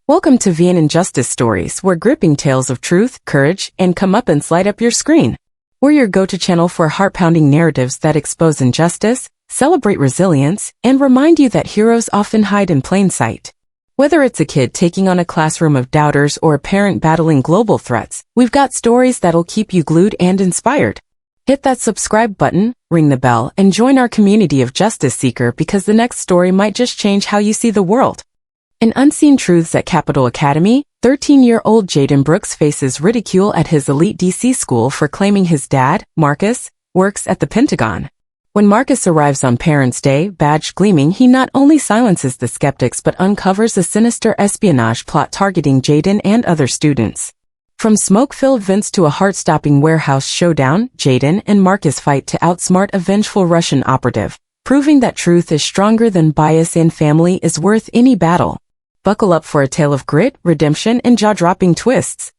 Welcome to VN Injustice Stories, where gripping tales of truth, courage, and comeuppance light up your screen. We're your go-to channel for heart-pounding narratives that expose injustice, celebrate resilience, and remind you that heroes often hide in plain sight. Whether it's a kid taking on a classroom of doubters or a parent battling global threats, we've got stories that'll keep you glued and inspired. Hit that subscribe button, ring the bell, and join our community of justice seeker because the next story might just change how you see the world. In Unseen Truths at Capital Academy, 13-year-old Jaden Brooks faces ridicule at his elite DC school for claiming his dad, Marcus, works at the Pentagon. When Marcus arrives on Parents' Day, badge gleaming, he not only silences the skeptics but uncovers a sinister espionage plot targeting Jaden and other students. From smoke-filled vents to a heart-stopping warehouse showdown, Jaden and Marcus fight to outsmart a vengeful Russian operative, proving that truth is stronger than bias and family is worth any battle. Buckle up for a tale of grit, redemption, and jaw-dropping twists.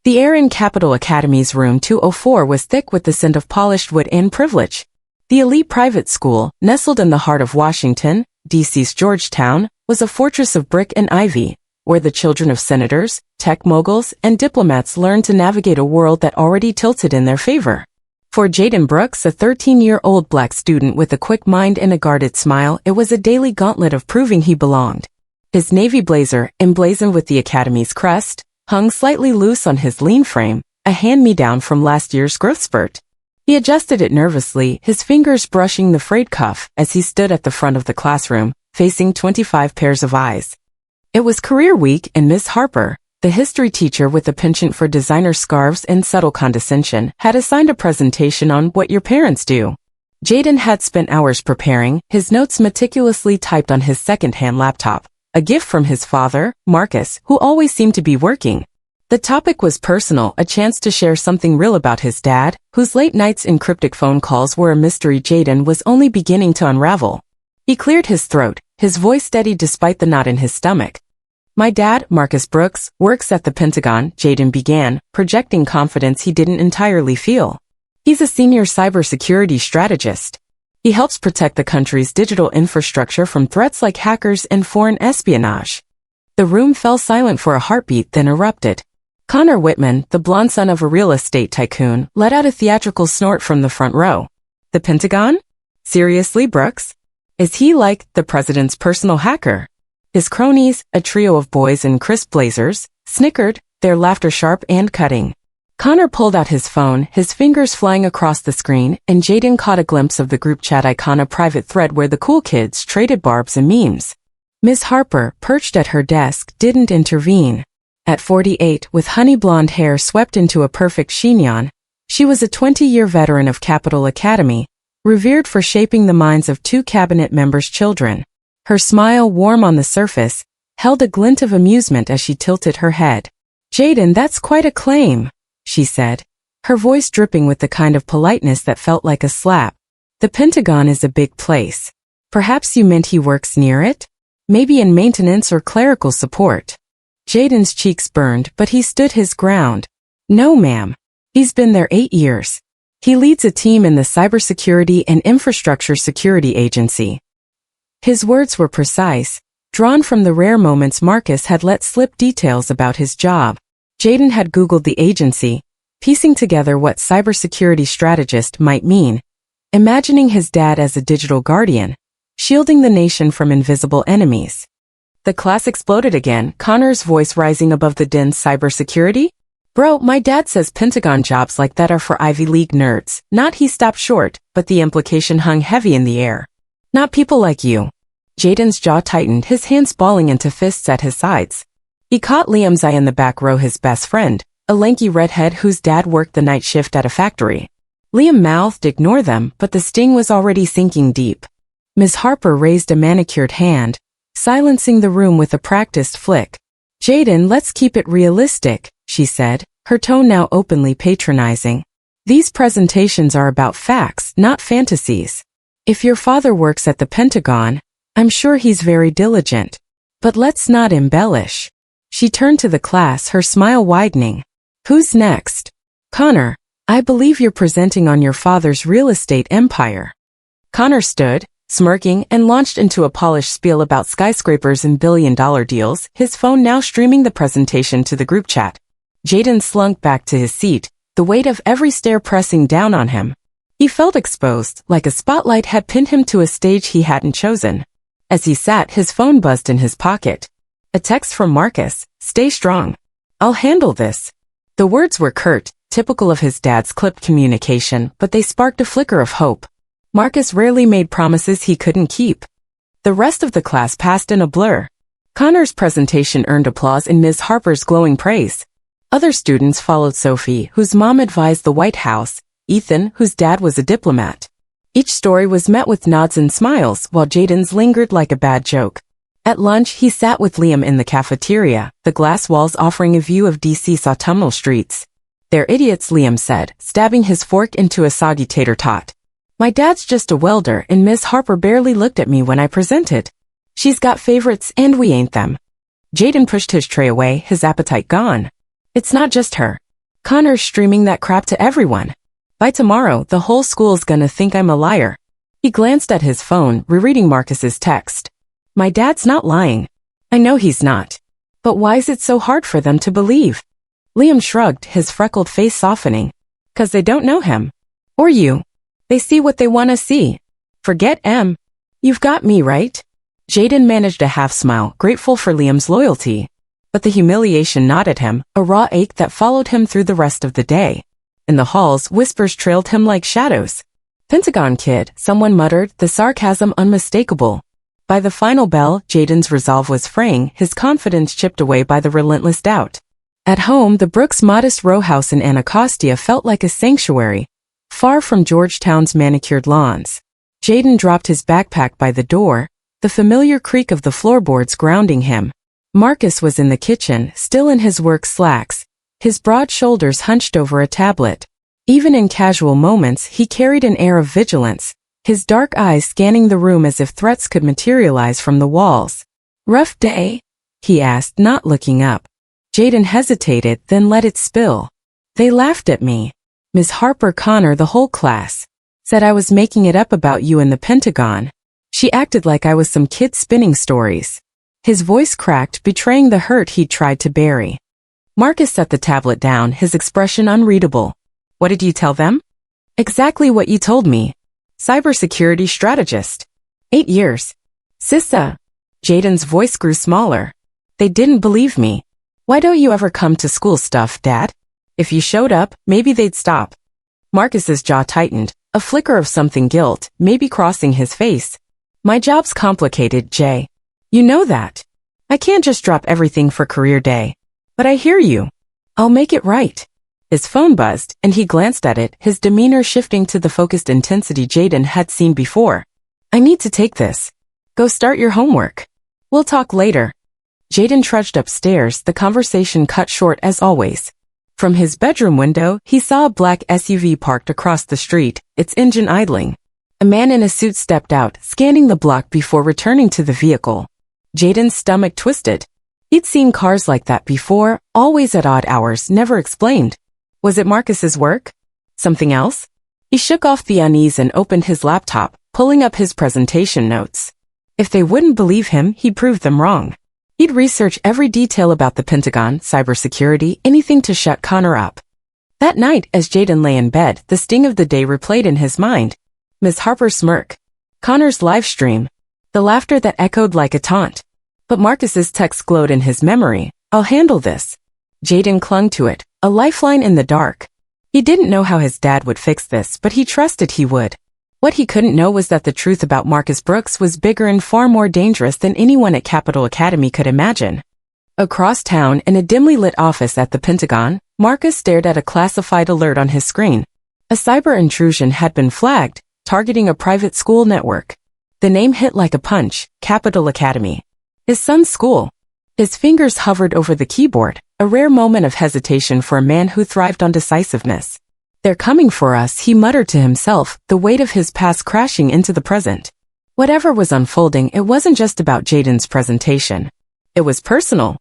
The air in Capital Academy's room 204 was thick with the scent of polished wood and privilege. The elite private school, nestled in the heart of Washington, D.C.'s Georgetown, was a fortress of brick and ivy, where the children of senators, tech moguls, and diplomats learned to navigate a world that already tilted in their favor. For Jaden Brooks, a 13-year-old black student with a quick mind and a guarded smile, it was a daily gauntlet of proving he belonged. His navy blazer, emblazoned with the Academy's crest, hung slightly loose on his lean frame, a hand-me-down from last year's growth spurt. He adjusted it nervously, his fingers brushing the frayed cuff as he stood at the front of the classroom, facing 25 pairs of eyes. It was career week, and Miss Harper, the history teacher with a penchant for designer scarves and subtle condescension, had assigned a presentation on what your parents do. Jaden had spent hours preparing, his notes meticulously typed on his second-hand laptop. A gift from his father, Marcus, who always seemed to be working. The topic was personal, a chance to share something real about his dad, whose late nights and cryptic phone calls were a mystery Jaden was only beginning to unravel. He cleared his throat, his voice steady despite the knot in his stomach. My dad, Marcus Brooks, works at the Pentagon, Jaden began, projecting confidence he didn't entirely feel. He's a senior cybersecurity strategist. He helps protect the country's digital infrastructure from threats like hackers and foreign espionage. The room fell silent for a heartbeat, then erupted. Connor Whitman, the blonde son of a real estate tycoon, let out a theatrical snort from the front row. The Pentagon? Seriously, Brooks? Is he like the president's personal hacker? His cronies, a trio of boys in crisp blazers, snickered, their laughter sharp and cutting. Connor pulled out his phone, his fingers flying across the screen, and Jaden caught a glimpse of the group chat icon, a private thread where the cool kids traded barbs and memes. Miss Harper, perched at her desk, didn't intervene. At 48, with honey blonde hair swept into a perfect chignon, she was a 20-year veteran of Capital Academy, revered for shaping the minds of two cabinet members' children. Her smile, warm on the surface, held a glint of amusement as she tilted her head. Jaden, that's quite a claim, she said, her voice dripping with the kind of politeness that felt like a slap. The Pentagon is a big place. Perhaps you meant he works near it? Maybe in maintenance or clerical support. Jaden's cheeks burned, but he stood his ground. No, ma'am. He's been there 8 years. He leads a team in the Cybersecurity and Infrastructure Security Agency. His words were precise, drawn from the rare moments Marcus had let slip details about his job. Jaden had Googled the agency, piecing together what cybersecurity strategist might mean, imagining his dad as a digital guardian, shielding the nation from invisible enemies. The class exploded again, Connor's voice rising above the din. Cybersecurity? Bro, my dad says Pentagon jobs like that are for Ivy League nerds. Not. He stopped short, but the implication hung heavy in the air. Not people like you. Jaden's jaw tightened, his hands balling into fists at his sides. He caught Liam's eye in the back row, his best friend, a lanky redhead whose dad worked the night shift at a factory. Liam mouthed, ignore them, but the sting was already sinking deep. Ms. Harper raised a manicured hand, silencing the room with a practiced flick. Jaden, let's keep it realistic, she said, her tone now openly patronizing. These presentations are about facts, not fantasies. If your father works at the Pentagon, I'm sure he's very diligent. But let's not embellish. She turned to the class, her smile widening. Who's next? Connor, I believe you're presenting on your father's real estate empire. Connor stood, Smirking and launched into a polished spiel about skyscrapers and billion-dollar deals, his phone now streaming the presentation to the group chat. Jaden slunk back to his seat, the weight of every stare pressing down on him. He felt exposed, like a spotlight had pinned him to a stage he hadn't chosen. As he sat, his phone buzzed in his pocket. A text from Marcus, "Stay strong. I'll handle this." The words were curt, typical of his dad's clipped communication, but they sparked a flicker of hope. Marcus rarely made promises he couldn't keep. The rest of the class passed in a blur. Connor's presentation earned applause and Ms. Harper's glowing praise. Other students followed Sophie, whose mom advised the White House, Ethan, whose dad was a diplomat. Each story was met with nods and smiles, while Jaden's lingered like a bad joke. At lunch, he sat with Liam in the cafeteria, the glass walls offering a view of DC's autumnal streets. "They're idiots," Liam said, stabbing his fork into a soggy tater tot. "My dad's just a welder, and Miss Harper barely looked at me when I presented. She's got favorites, and we ain't them." Jaden pushed his tray away, his appetite gone. "It's not just her. Connor's streaming that crap to everyone. By tomorrow, the whole school's gonna think I'm a liar." He glanced at his phone, rereading Marcus's text. "My dad's not lying. I know he's not. But why is it so hard for them to believe?" Liam shrugged, his freckled face softening. "'Cause they don't know him. Or you. They see what they want to see. Forget M. You've got me, right?" Jaden managed a half smile, grateful for Liam's loyalty. But the humiliation gnawed at him, a raw ache that followed him through the rest of the day. In the halls, whispers trailed him like shadows. "Pentagon kid," someone muttered, the sarcasm unmistakable. By the final bell, Jaden's resolve was fraying, his confidence chipped away by the relentless doubt. At home, the Brooks' modest row house in Anacostia felt like a sanctuary, far from Georgetown's manicured lawns. Jaden dropped his backpack by the door, the familiar creak of the floorboards grounding him. Marcus was in the kitchen, still in his work slacks, his broad shoulders hunched over a tablet. Even in casual moments, he carried an air of vigilance, his dark eyes scanning the room as if threats could materialize from the walls. "Rough day?" he asked, not looking up. Jaden hesitated, then let it spill. "They laughed at me. Ms. Harper, Connor, the whole class. Said I was making it up about you in the Pentagon. She acted like I was some kid spinning stories." His voice cracked, betraying the hurt he'd tried to bury. Marcus set the tablet down, his expression unreadable. "What did you tell them?" "Exactly what you told me. Cybersecurity strategist. 8 years. Sissa." Jaden's voice grew smaller. "They didn't believe me. Why don't you ever come to school stuff, Dad? If you showed up, maybe they'd stop." Marcus's jaw tightened, a flicker of something guilt, maybe crossing his face. "My job's complicated, Jay. You know that. I can't just drop everything for career day. But I hear you. I'll make it right." His phone buzzed, and he glanced at it, his demeanor shifting to the focused intensity Jaden had seen before. "I need to take this. Go start your homework. We'll talk later." Jaden trudged upstairs, the conversation cut short as always. From his bedroom window, he saw a black SUV parked across the street, its engine idling. A man in a suit stepped out, scanning the block before returning to the vehicle. Jaden's stomach twisted. He'd seen cars like that before, always at odd hours, never explained. Was it Marcus's work? Something else? He shook off the unease and opened his laptop, pulling up his presentation notes. If they wouldn't believe him, he'd prove them wrong. He'd research every detail about the Pentagon, cybersecurity, anything to shut Connor up. That night, as Jaden lay in bed, the sting of the day replayed in his mind. Ms. Harper's smirk. Connor's live stream. The laughter that echoed like a taunt. But Marcus's text glowed in his memory. "I'll handle this." Jaden clung to it, a lifeline in the dark. He didn't know how his dad would fix this, but he trusted he would. What he couldn't know was that the truth about Marcus Brooks was bigger and far more dangerous than anyone at Capitol Academy could imagine. Across town, in a dimly lit office at the Pentagon, Marcus stared at a classified alert on his screen. A cyber intrusion had been flagged, targeting a private school network. The name hit like a punch, Capitol Academy. His son's school. His fingers hovered over the keyboard, a rare moment of hesitation for a man who thrived on decisiveness. "They're coming for us," he muttered to himself, the weight of his past crashing into the present. Whatever was unfolding, it wasn't just about Jaden's presentation. It was personal.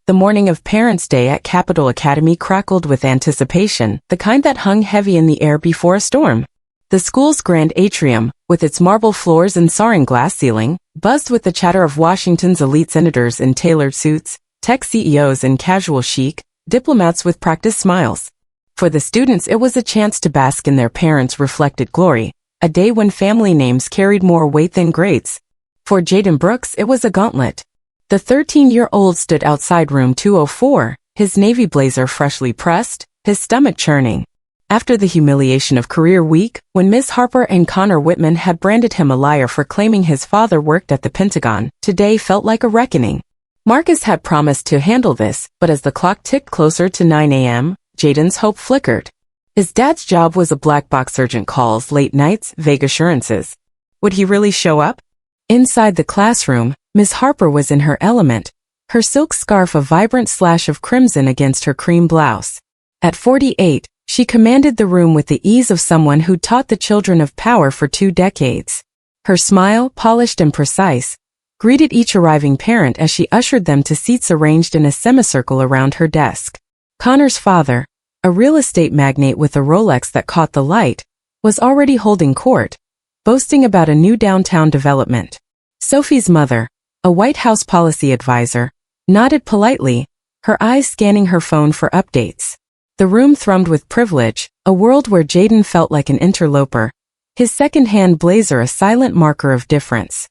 The morning of Parents' Day at Capitol Academy crackled with anticipation, the kind that hung heavy in the air before a storm. The school's grand atrium, with its marble floors and soaring glass ceiling, buzzed with the chatter of Washington's elite senators in tailored suits, tech CEOs in casual chic, diplomats with practiced smiles. For the students, it was a chance to bask in their parents' reflected glory, a day when family names carried more weight than grades. For Jaden Brooks, it was a gauntlet. The 13-year-old stood outside room 204, his navy blazer freshly pressed, his stomach churning. After the humiliation of career week, when Ms. Harper and Connor Whitman had branded him a liar for claiming his father worked at the Pentagon, today felt like a reckoning. Marcus had promised to handle this, but as the clock ticked closer to 9 a.m., Jaden's hope flickered. His dad's job was a black box, urgent calls, late nights, vague assurances. Would he really show up? Inside the classroom, Ms. Harper was in her element, her silk scarf a vibrant slash of crimson against her cream blouse. At 48, she commanded the room with the ease of someone who'd taught the children of power for 2 decades. Her smile, polished and precise, greeted each arriving parent as she ushered them to seats arranged in a semicircle around her desk. Connor's father, a real estate magnate with a Rolex that caught the light, was already holding court, boasting about a new downtown development. Sophie's mother, a White House policy advisor, nodded politely, her eyes scanning her phone for updates. The room thrummed with privilege, a world where Jaden felt like an interloper, his second-hand blazer a silent marker of difference.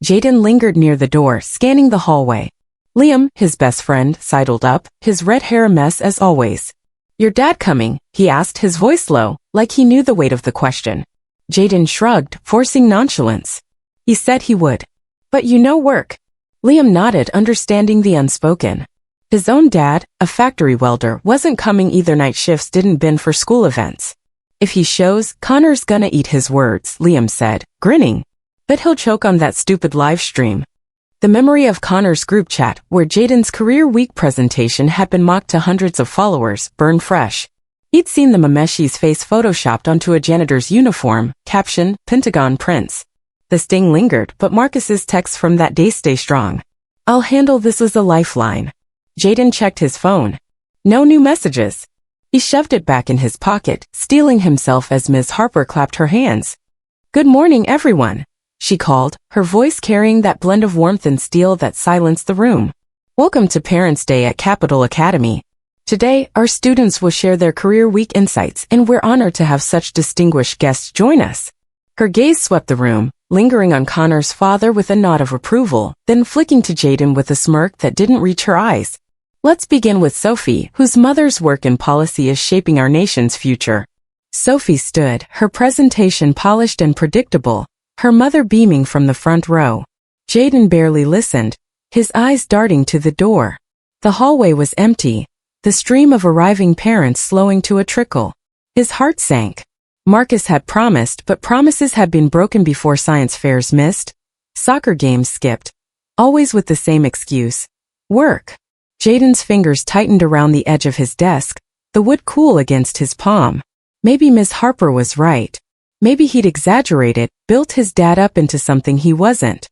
Jaden lingered near the door, scanning the hallway. Liam, his best friend, sidled up, his red hair a mess as always. "Your dad coming?" he asked, his voice low, like he knew the weight of the question. Jaden shrugged, forcing nonchalance. "He said he would. But you know work." Liam nodded, understanding the unspoken. His own dad, a factory welder, wasn't coming either. Night shifts didn't bend for school events. "If he shows, Connor's gonna eat his words," Liam said, grinning. "Bet he'll choke on that stupid live stream." The memory of Connor's group chat, where Jaden's career week presentation had been mocked to hundreds of followers, burned fresh. He'd seen the Mameshi's face photoshopped onto a janitor's uniform, caption, Pentagon Prince. The sting lingered, but Marcus's texts from that day stay strong. "I'll handle this" as a lifeline. Jaden checked his phone. No new messages. He shoved it back in his pocket, steeling himself as Ms. Harper clapped her hands. "Good morning, everyone," she called, her voice carrying that blend of warmth and steel that silenced the room. "Welcome to Parents' Day at Capital Academy. Today, our students will share their career week insights, and we're honored to have such distinguished guests join us." Her gaze swept the room, lingering on Connor's father with a nod of approval, then flicking to Jaden with a smirk that didn't reach her eyes. "Let's begin with Sophie, whose mother's work in policy is shaping our nation's future." Sophie stood, her presentation polished and predictable, her mother beaming from the front row. Jaden barely listened, his eyes darting to the door. The hallway was empty, the stream of arriving parents slowing to a trickle. His heart sank. Marcus had promised, but promises had been broken before. Science fairs missed, soccer games skipped, always with the same excuse: work. Jaden's fingers tightened around the edge of his desk, the wood cool against his palm. Maybe Miss Harper was right. Maybe he'd exaggerated, built his dad up into something he wasn't.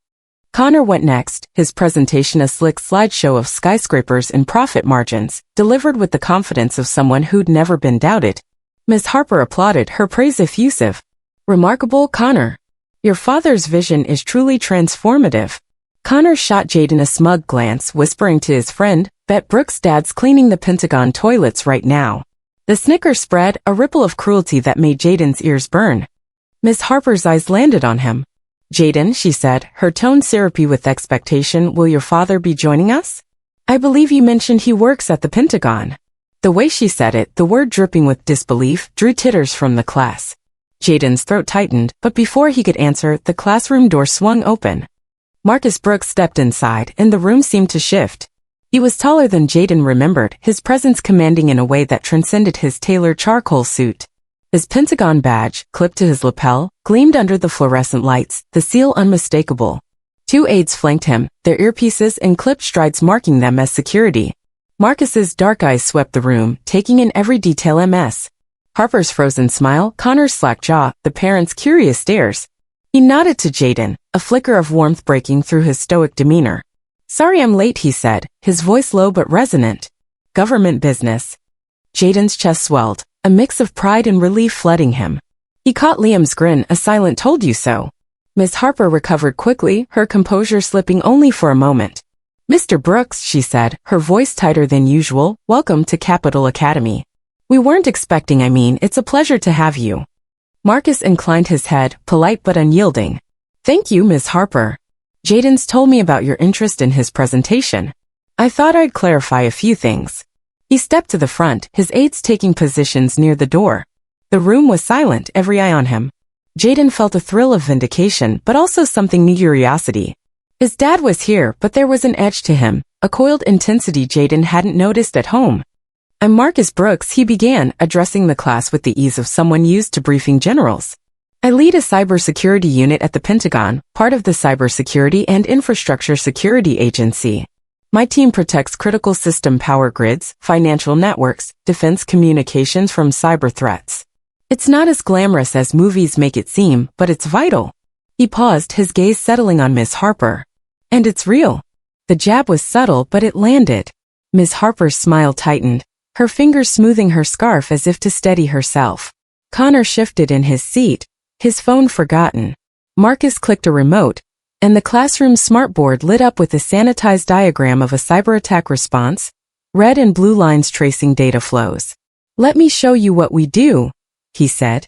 Connor went next, his presentation a slick slideshow of skyscrapers and profit margins, delivered with the confidence of someone who'd never been doubted. Miss Harper applauded, her praise effusive. "Remarkable, Connor. Your father's vision is truly transformative." Connor shot Jaden a smug glance, whispering to his friend, "Bet Brooks' dad's cleaning the Pentagon toilets right now." The snicker spread, a ripple of cruelty that made Jaden's ears burn. Miss Harper's eyes landed on him. "Jaden," she said, her tone syrupy with expectation, "will your father be joining us? I believe you mentioned he works at the Pentagon." The way she said it, the word dripping with disbelief, drew titters from the class. Jaden's throat tightened, but before he could answer, the classroom door swung open. Marcus Brooks stepped inside, and the room seemed to shift. He was taller than Jaden remembered, his presence commanding in a way that transcended his tailored charcoal suit. His Pentagon badge, clipped to his lapel, gleamed under the fluorescent lights, the seal unmistakable. 2 aides flanked him, their earpieces and clipped strides marking them as security. Marcus's dark eyes swept the room, taking in every detail. Ms. Harper's frozen smile, Connor's slack jaw, the parents' curious stares. He nodded to Jaden, a flicker of warmth breaking through his stoic demeanor. "Sorry I'm late," he said, his voice low but resonant. "Government business." Jaden's chest swelled, a mix of pride and relief flooding him. He caught Liam's grin, a silent told you so. Miss Harper recovered quickly, her composure slipping only for a moment. Mr. Brooks, she said, her voice tighter than usual, welcome to Capital Academy. We weren't expecting, it's a pleasure to have you. Marcus inclined his head, polite but unyielding. Thank you, Miss Harper. Jaden's told me about your interest in his presentation. I thought I'd clarify a few things. He stepped to the front, his aides taking positions near the door. The room was silent, every eye on him. Jaden felt a thrill of vindication, but also something new curiosity. His dad was here, but there was an edge to him, a coiled intensity Jaden hadn't noticed at home. I'm Marcus Brooks, he began, addressing the class with the ease of someone used to briefing generals. I lead a cybersecurity unit at the Pentagon, part of the Cybersecurity and Infrastructure Security Agency. My team protects critical system power grids, financial networks, defense communications from cyber threats. It's not as glamorous as movies make it seem, but it's vital. He paused, his gaze settling on Miss Harper. And it's real. The jab was subtle, but it landed. Miss Harper's smile tightened, her fingers smoothing her scarf as if to steady herself. Connor shifted in his seat, his phone forgotten. Marcus clicked a remote, and the classroom smartboard lit up with a sanitized diagram of a cyber attack response, red and blue lines tracing data flows. Let me show you what we do, he said,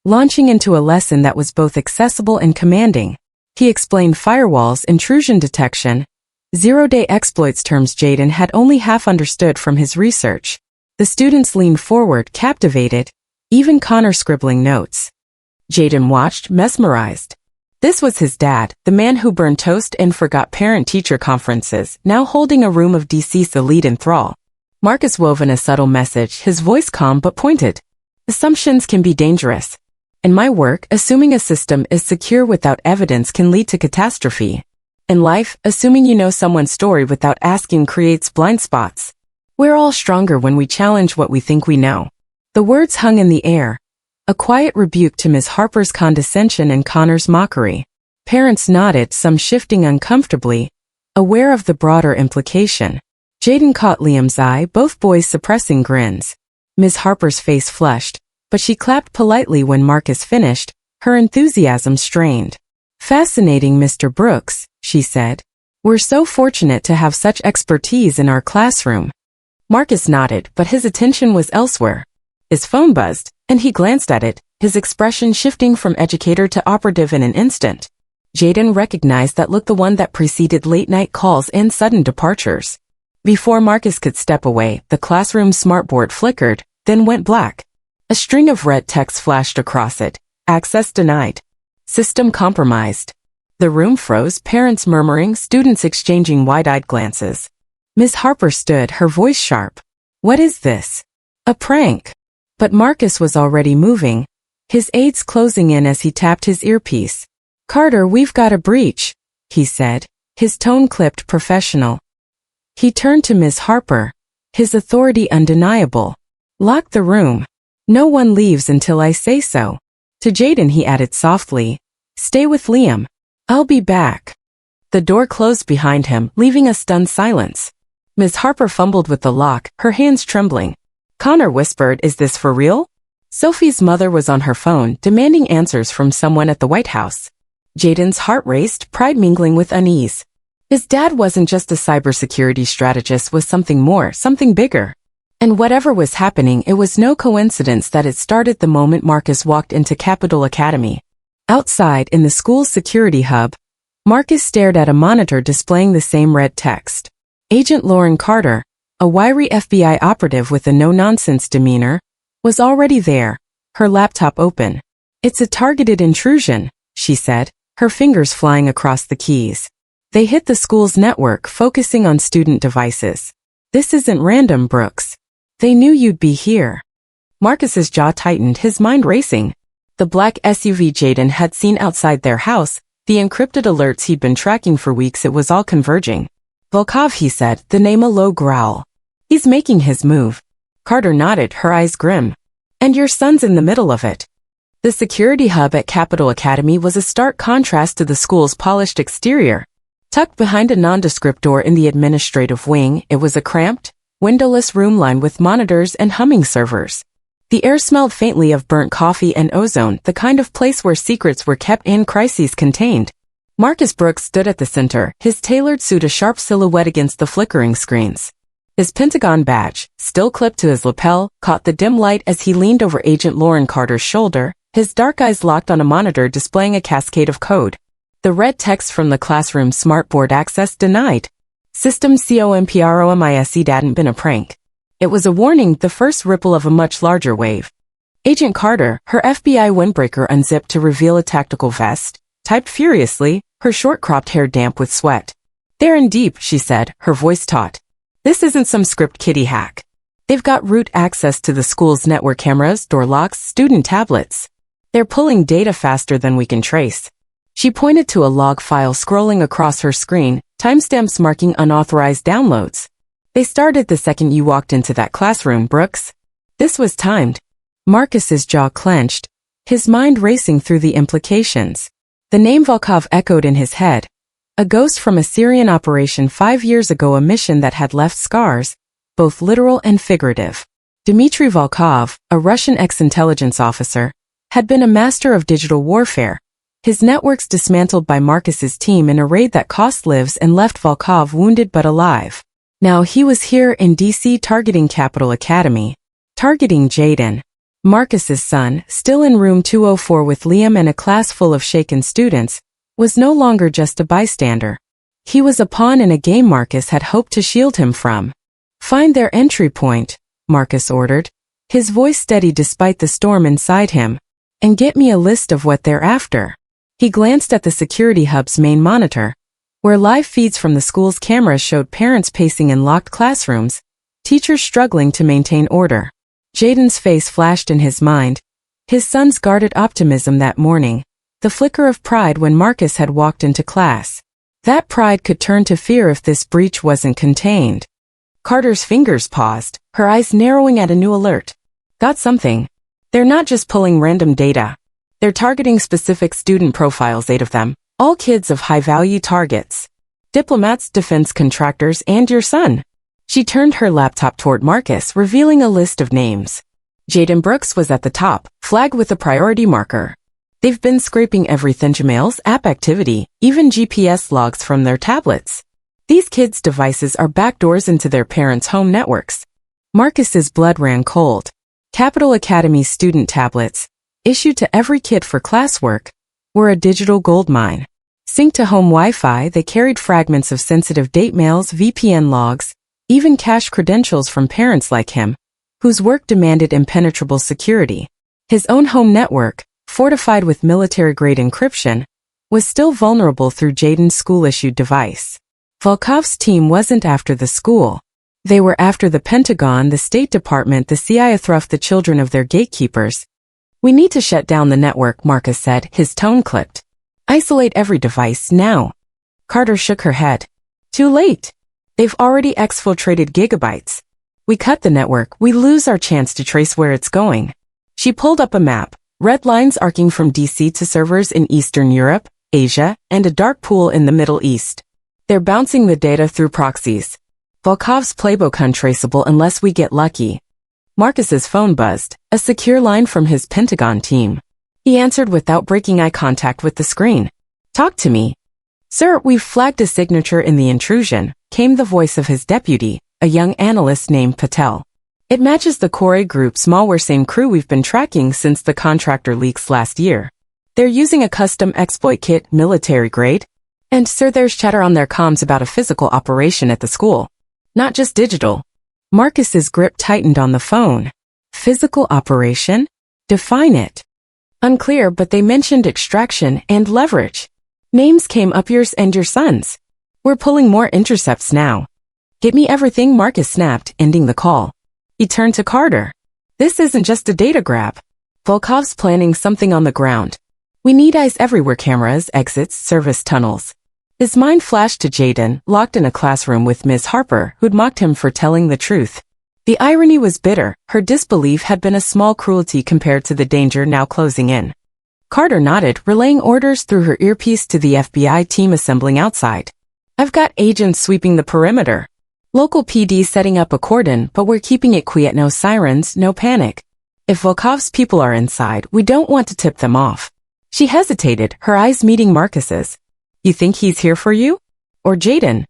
launching into a lesson that was both accessible and commanding. He explained firewalls, intrusion detection, zero-day exploits, terms Jaden had only half understood from his research. The students leaned forward, captivated, even Connor scribbling notes. Jaden watched, mesmerized. This was his dad, the man who burned toast and forgot parent-teacher conferences, now holding a room of deceased elite in thrall. Marcus wove in a subtle message, his voice calm but pointed. Assumptions can be dangerous. In my work, assuming a system is secure without evidence can lead to catastrophe. In life, assuming you know someone's story without asking creates blind spots. We're all stronger when we challenge what we think we know. The words hung in the air, a quiet rebuke to Miss Harper's condescension and Connor's mockery. Parents nodded, some shifting uncomfortably, aware of the broader implication. Jaden caught Liam's eye, both boys suppressing grins. Miss Harper's face flushed, but she clapped politely when Marcus finished, her enthusiasm strained. Fascinating, Mr. Brooks, she said. We're so fortunate to have such expertise in our classroom. Marcus nodded, but his attention was elsewhere. His phone buzzed, and he glanced at it, his expression shifting from educator to operative in an instant. Jaden recognized that look, the one that preceded late-night calls and sudden departures. Before Marcus could step away, the classroom smartboard flickered, then went black. A string of red text flashed across it. Access denied. System compromised. The room froze, parents murmuring, students exchanging wide-eyed glances. Miss Harper stood, her voice sharp. What is this? A prank. But Marcus was already moving, his aides closing in as he tapped his earpiece. Carter, we've got a breach, he said, his tone clipped professional. He turned to Miss Harper, his authority undeniable. Lock the room. No one leaves until I say so. To Jaden he added softly, stay with Liam. I'll be back. The door closed behind him, leaving a stunned silence. Miss Harper fumbled with the lock, her hands trembling. Connor whispered, is this for real? Sophie's mother was on her phone, demanding answers from someone at the White House. Jaden's heart raced, pride mingling with unease. His dad wasn't just a cybersecurity strategist, was something more, something bigger. And whatever was happening, it was no coincidence that it started the moment Marcus walked into Capital Academy. Outside, in the school's security hub, Marcus stared at a monitor displaying the same red text. Agent Lauren Carter, a wiry FBI operative with a no-nonsense demeanor, was already there, her laptop open. It's a targeted intrusion, she said, her fingers flying across the keys. They hit the school's network, focusing on student devices. This isn't random, Brooks. They knew you'd be here. Marcus's jaw tightened, his mind racing. The black SUV Jaden had seen outside their house, the encrypted alerts he'd been tracking for weeks, it was all converging. Volkov, he said, the name a low growl. He's making his move. Carter nodded, her eyes grim. And your son's in the middle of it. The security hub at Capital Academy was a stark contrast to the school's polished exterior. Tucked behind a nondescript door in the administrative wing, it was a cramped, windowless room lined with monitors and humming servers. The air smelled faintly of burnt coffee and ozone, the kind of place where secrets were kept and crises contained. Marcus Brooks stood at the center, his tailored suit a sharp silhouette against the flickering screens. His Pentagon badge, still clipped to his lapel, caught the dim light as he leaned over Agent Lauren Carter's shoulder, his dark eyes locked on a monitor displaying a cascade of code. The red text from the classroom smartboard: access denied. System compromised hadn't been a prank. It was a warning, the first ripple of a much larger wave. Agent Carter, her FBI windbreaker unzipped to reveal a tactical vest, typed furiously, her short-cropped hair damp with sweat. "They're in deep," she said, her voice taut. "This isn't some script kiddie hack. They've got root access to the school's network cameras, door locks, student tablets. They're pulling data faster than we can trace." She pointed to a log file scrolling across her screen, timestamps marking unauthorized downloads. "They started the second you walked into that classroom, Brooks." This was timed. Marcus's jaw clenched, his mind racing through the implications. The name Volkov echoed in his head. A ghost from a Syrian operation 5 years ago, a mission that had left scars, both literal and figurative. Dmitry Volkov, a Russian ex-intelligence officer, had been a master of digital warfare, his networks dismantled by Marcus's team in a raid that cost lives and left Volkov wounded but alive. Now he was here in DC targeting Capital Academy, targeting Jaden, Marcus's son, still in room 204 with Liam and a class full of shaken students, was no longer just a bystander. He was a pawn in a game Marcus had hoped to shield him from. "Find their entry point," Marcus ordered, his voice steady despite the storm inside him, "and get me a list of what they're after." He glanced at the security hub's main monitor, where live feeds from the school's cameras showed parents pacing in locked classrooms, teachers struggling to maintain order. Jaden's face flashed in his mind, his son's guarded optimism that morning, the flicker of pride when Marcus had walked into class. That pride could turn to fear if this breach wasn't contained. Carter's fingers paused, her eyes narrowing at a new alert. "Got something. They're not just pulling random data. They're targeting specific student profiles, 8 of them, all kids of high-value targets. Diplomats, defense contractors, and your son." She turned her laptop toward Marcus, revealing a list of names. Jaden Brooks was at the top, flagged with a priority marker. They've been scraping everything: Gmail's app activity, even GPS logs from their tablets. These kids' devices are backdoors into their parents' home networks. Marcus's blood ran cold. Capital Academy's student tablets, issued to every kid for classwork, were a digital goldmine. Synced to home Wi-Fi, they carried fragments of sensitive date mails, VPN logs, even cached credentials from parents like him, whose work demanded impenetrable security. His own home network, fortified with military-grade encryption, was still vulnerable through Jaden's school-issued device. Volkov's team wasn't after the school. They were after the Pentagon, the State Department, the CIA, thrust the children of their gatekeepers. "We need to shut down the network," Marcus said, his tone clipped. "Isolate every device, now." Carter shook her head. "Too late. They've already exfiltrated gigabytes. We cut the network, we lose our chance to trace where it's going." She pulled up a map, red lines arcing from DC to servers in Eastern Europe, Asia, and a dark pool in the Middle East. "They're bouncing the data through proxies. Volkov's playbook untraceable unless we get lucky." Marcus's phone buzzed, a secure line from his Pentagon team. He answered without breaking eye contact with the screen. "Talk to me." "Sir, we've flagged a signature in the intrusion," came the voice of his deputy, a young analyst named Patel. "It matches the Corey Group's malware, same crew we've been tracking since the contractor leaks last year. They're using a custom exploit kit, military grade. And sir, there's chatter on their comms about a physical operation at the school. Not just digital." Marcus's grip tightened on the phone. "Physical operation? Define it." "Unclear, but they mentioned extraction and leverage. Names came up, yours and your son's. We're pulling more intercepts now." "Get me everything," Marcus snapped, ending the call. He turned to Carter. "This isn't just a data grab. Volkov's planning something on the ground. We need eyes everywhere: cameras, exits, service tunnels." His mind flashed to Jaden, locked in a classroom with Ms. Harper, who'd mocked him for telling the truth. The irony was bitter. Her disbelief had been a small cruelty compared to the danger now closing in. Carter nodded, relaying orders through her earpiece to the FBI team assembling outside. "I've got agents sweeping the perimeter. Local PD setting up a cordon, but we're keeping it quiet. No sirens, no panic. If Volkov's people are inside, we don't want to tip them off. She hesitated, her eyes meeting Marcus's. You think he's here for you? Or Jaden?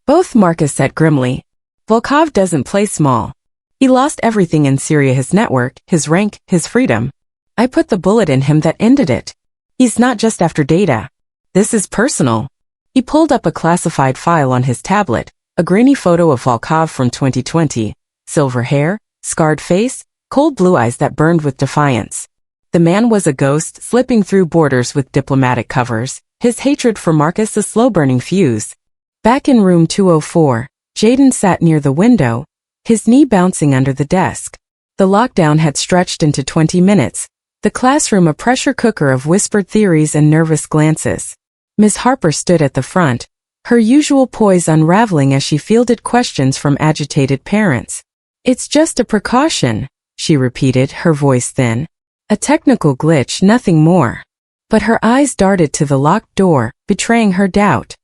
Both, Marcus said grimly. Volkov doesn't play small. He lost everything in Syria, his network, his rank, his freedom. I put the bullet in him that ended it. He's not just after data. This is personal. He pulled up a classified file on his tablet, a grainy photo of Volkov from 2020. Silver hair, scarred face, cold blue eyes that burned with defiance. The man was a ghost slipping through borders with diplomatic covers, his hatred for Marcus a slow-burning fuse. Back in room 204, Jaden sat near the window, his knee bouncing under the desk. The lockdown had stretched into 20 minutes, the classroom a pressure cooker of whispered theories and nervous glances. Ms. Harper stood at the front, her usual poise unraveling as she fielded questions from agitated parents. It's just a precaution, she repeated, her voice thin. A technical glitch, nothing more. But her eyes darted to the locked door, betraying her doubt.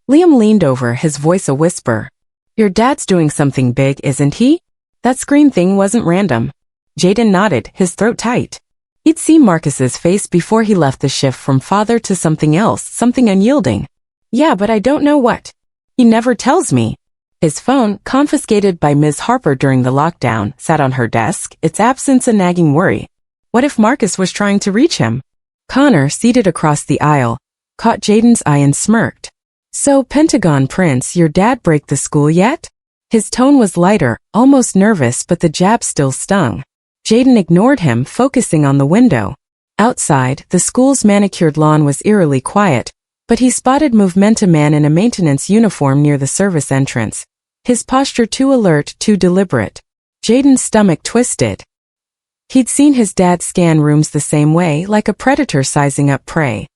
Liam leaned over, his voice a whisper. Your dad's doing something big, isn't he? That screen thing wasn't random. Jaden nodded, his throat tight. He'd seen Marcus's face before he left the shift from father to something else, something unyielding. Yeah, but I don't know what. He never tells me. His phone, confiscated by Ms. Harper during the lockdown, sat on her desk, its absence a nagging worry. What if Marcus was trying to reach him? Connor, seated across the aisle, caught Jaden's eye and smirked. So, Pentagon Prince, your dad break the school yet? His tone was lighter, almost nervous, but the jab still stung. Jaden ignored him, focusing on the window. Outside, the school's manicured lawn was eerily quiet, but he spotted Movementa Man in a maintenance uniform near the service entrance. His posture too alert, too deliberate. Jaden's stomach twisted. He'd seen his dad scan rooms the same way, like a predator sizing up prey.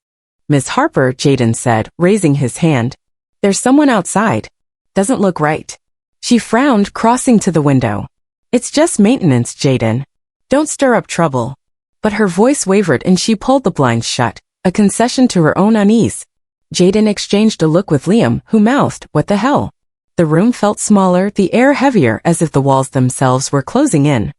Miss Harper, Jaden said, raising his hand. There's someone outside. Doesn't look right. She frowned, crossing to the window. It's just maintenance, Jaden. Don't stir up trouble. But her voice wavered and she pulled the blinds shut, a concession to her own unease. Jaden exchanged a look with Liam, who mouthed, what the hell? The room felt smaller, the air heavier, as if the walls themselves were closing in.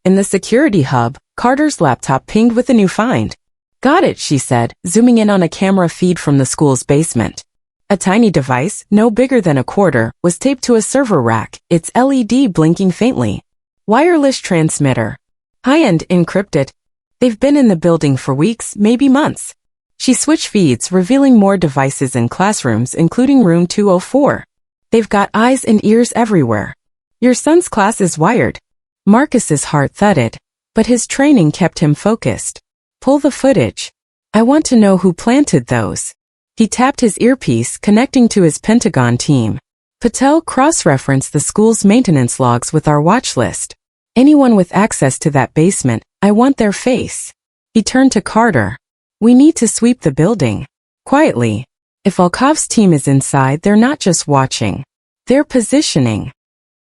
In the security hub, Carter's laptop pinged with a new find. Got it, she said, zooming in on a camera feed from the school's basement. A tiny device, no bigger than a quarter, was taped to a server rack, its LED blinking faintly. Wireless transmitter. High-end encrypted. They've been in the building for weeks, maybe months. She switched feeds, revealing more devices in classrooms, including room 204. They've got eyes and ears everywhere. Your son's class is wired. Marcus's heart thudded, but his training kept him focused. Pull the footage. I want to know who planted those. He tapped his earpiece, connecting to his Pentagon team. Patel cross-referenced the school's maintenance logs with our watch list. Anyone with access to that basement, I want their face. He turned to Carter. We need to sweep the building. Quietly. If Volkov's team is inside, they're not just watching. They're positioning.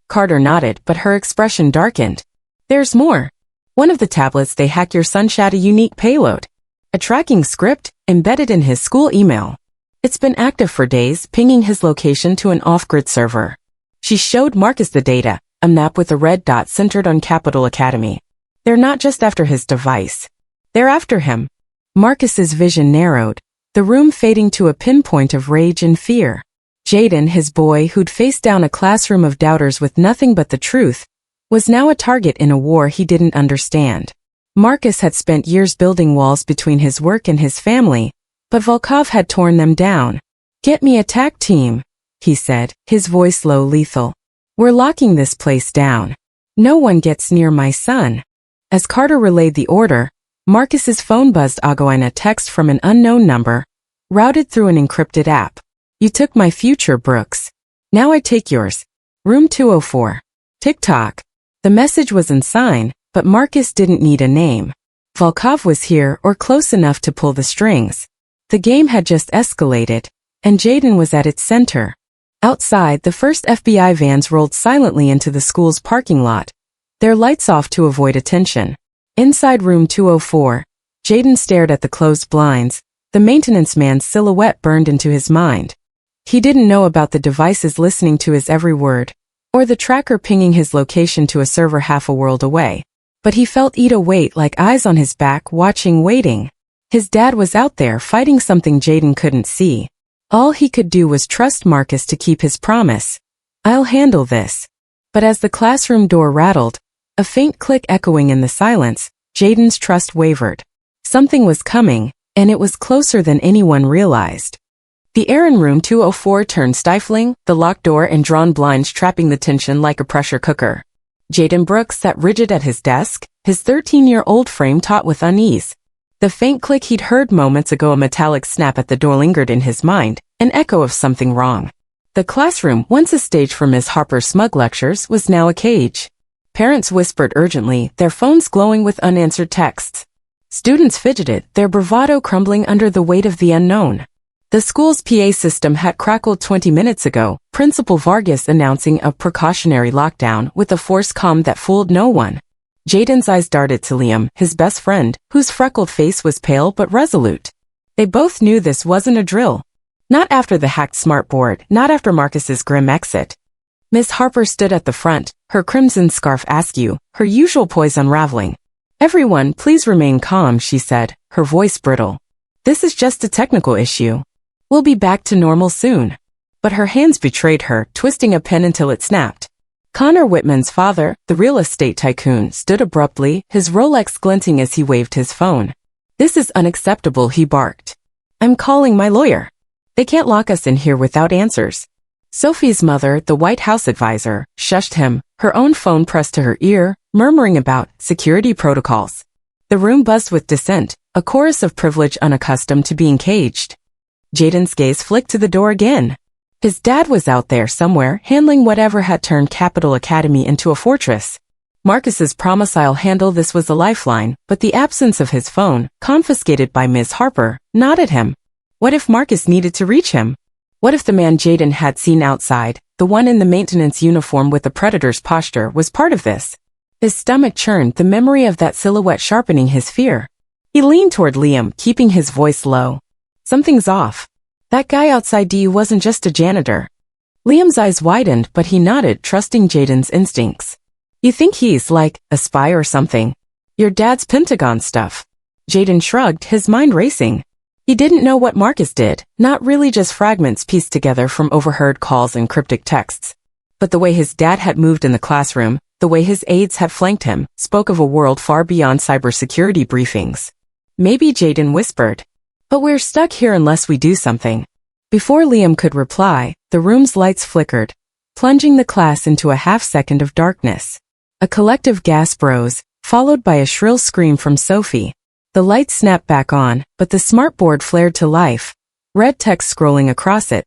Carter nodded, but her expression darkened. There's more. One of the tablets they hack your son had a unique payload. A tracking script, embedded in his school email. It's been active for days, pinging his location to an off-grid server. She showed Marcus the data, a map with a red dot centered on Capital Academy. They're not just after his device. They're after him. Marcus's vision narrowed, the room fading to a pinpoint of rage and fear. Jaden, his boy who'd faced down a classroom of doubters with nothing but the truth, was now a target in a war he didn't understand. Marcus had spent years building walls between his work and his family, but Volkov had torn them down. Get me a TAC team, he said, his voice low, lethal. We're locking this place down. No one gets near my son. As Carter relayed the order, Marcus's phone buzzed Agoina text from an unknown number, routed through an encrypted app. You took my future, Brooks. Now I take yours. Room 204. Tick-tock. The message was unsigned, but Marcus didn't need a name. Volkov was here or close enough to pull the strings. The game had just escalated, and Jaden was at its center. Outside, the first FBI vans rolled silently into the school's parking lot, their lights off to avoid attention. Inside room 204, Jaden stared at the closed blinds, the maintenance man's silhouette burned into his mind. He didn't know about the devices listening to his every word, or the tracker pinging his location to a server half a world away. But he felt Ida wait like eyes on his back, watching, waiting. His dad was out there fighting something Jaden couldn't see. All he could do was trust Marcus to keep his promise. "I'll handle this." But as the classroom door rattled, a faint click echoing in the silence, Jaden's trust wavered. Something was coming, and it was closer than anyone realized. The air in room 204 turned stifling, the locked door and drawn blinds trapping the tension like a pressure cooker. Jaden Brooks sat rigid at his desk, his 13-year-old frame taut with unease. The faint click he'd heard moments ago, a metallic snap at the door, lingered in his mind, an echo of something wrong. The classroom, once a stage for Miss Harper's smug lectures, was now a cage. Parents whispered urgently, their phones glowing with unanswered texts. Students fidgeted, their bravado crumbling under the weight of the unknown. The school's PA system had crackled 20 minutes ago, Principal Vargas announcing a precautionary lockdown with a forced calm that fooled no one. Jaden's eyes darted to Liam, his best friend, whose freckled face was pale but resolute. They both knew this wasn't a drill. Not after the hacked smartboard, not after Marcus's grim exit. Miss Harper stood at the front, her crimson scarf askew, her usual poise unraveling. "Everyone, please remain calm," she said, her voice brittle. "This is just a technical issue. We'll be back to normal soon." But her hands betrayed her, twisting a pen until it snapped. Connor Whitman's father, the real estate tycoon, stood abruptly, his Rolex glinting as he waved his phone. "This is unacceptable," he barked. "I'm calling my lawyer. They can't lock us in here without answers." Sophie's mother, the White House advisor, shushed him, her own phone pressed to her ear, murmuring about security protocols. The room buzzed with dissent, a chorus of privilege unaccustomed to being caged. Jaden's gaze flicked to the door again. His dad was out there somewhere, handling whatever had turned Capital Academy into a fortress. Marcus's promissile handle, this was a lifeline, but the absence of his phone, confiscated by Ms. Harper, gnawed at him. What if Marcus needed to reach him? What if the man Jaden had seen outside, the one in the maintenance uniform with the predator's posture, was part of this? His stomach churned, the memory of that silhouette sharpening his fear. He leaned toward Liam, keeping his voice low. "Something's off. That guy outside DU wasn't just a janitor." Liam's eyes widened, but he nodded, trusting Jaden's instincts. "You think he's, like, a spy or something? Your dad's Pentagon stuff." Jaden shrugged, his mind racing. He didn't know what Marcus did, not really just fragments pieced together from overheard calls and cryptic texts. But the way his dad had moved in the classroom, the way his aides had flanked him, spoke of a world far beyond cybersecurity briefings. Maybe, Jaden whispered. "But we're stuck here unless we do something." Before Liam could reply, the room's lights flickered, plunging the class into a half-second of darkness. A collective gasp rose, followed by a shrill scream from Sophie. The lights snapped back on, but the smartboard flared to life. Red text scrolling across it.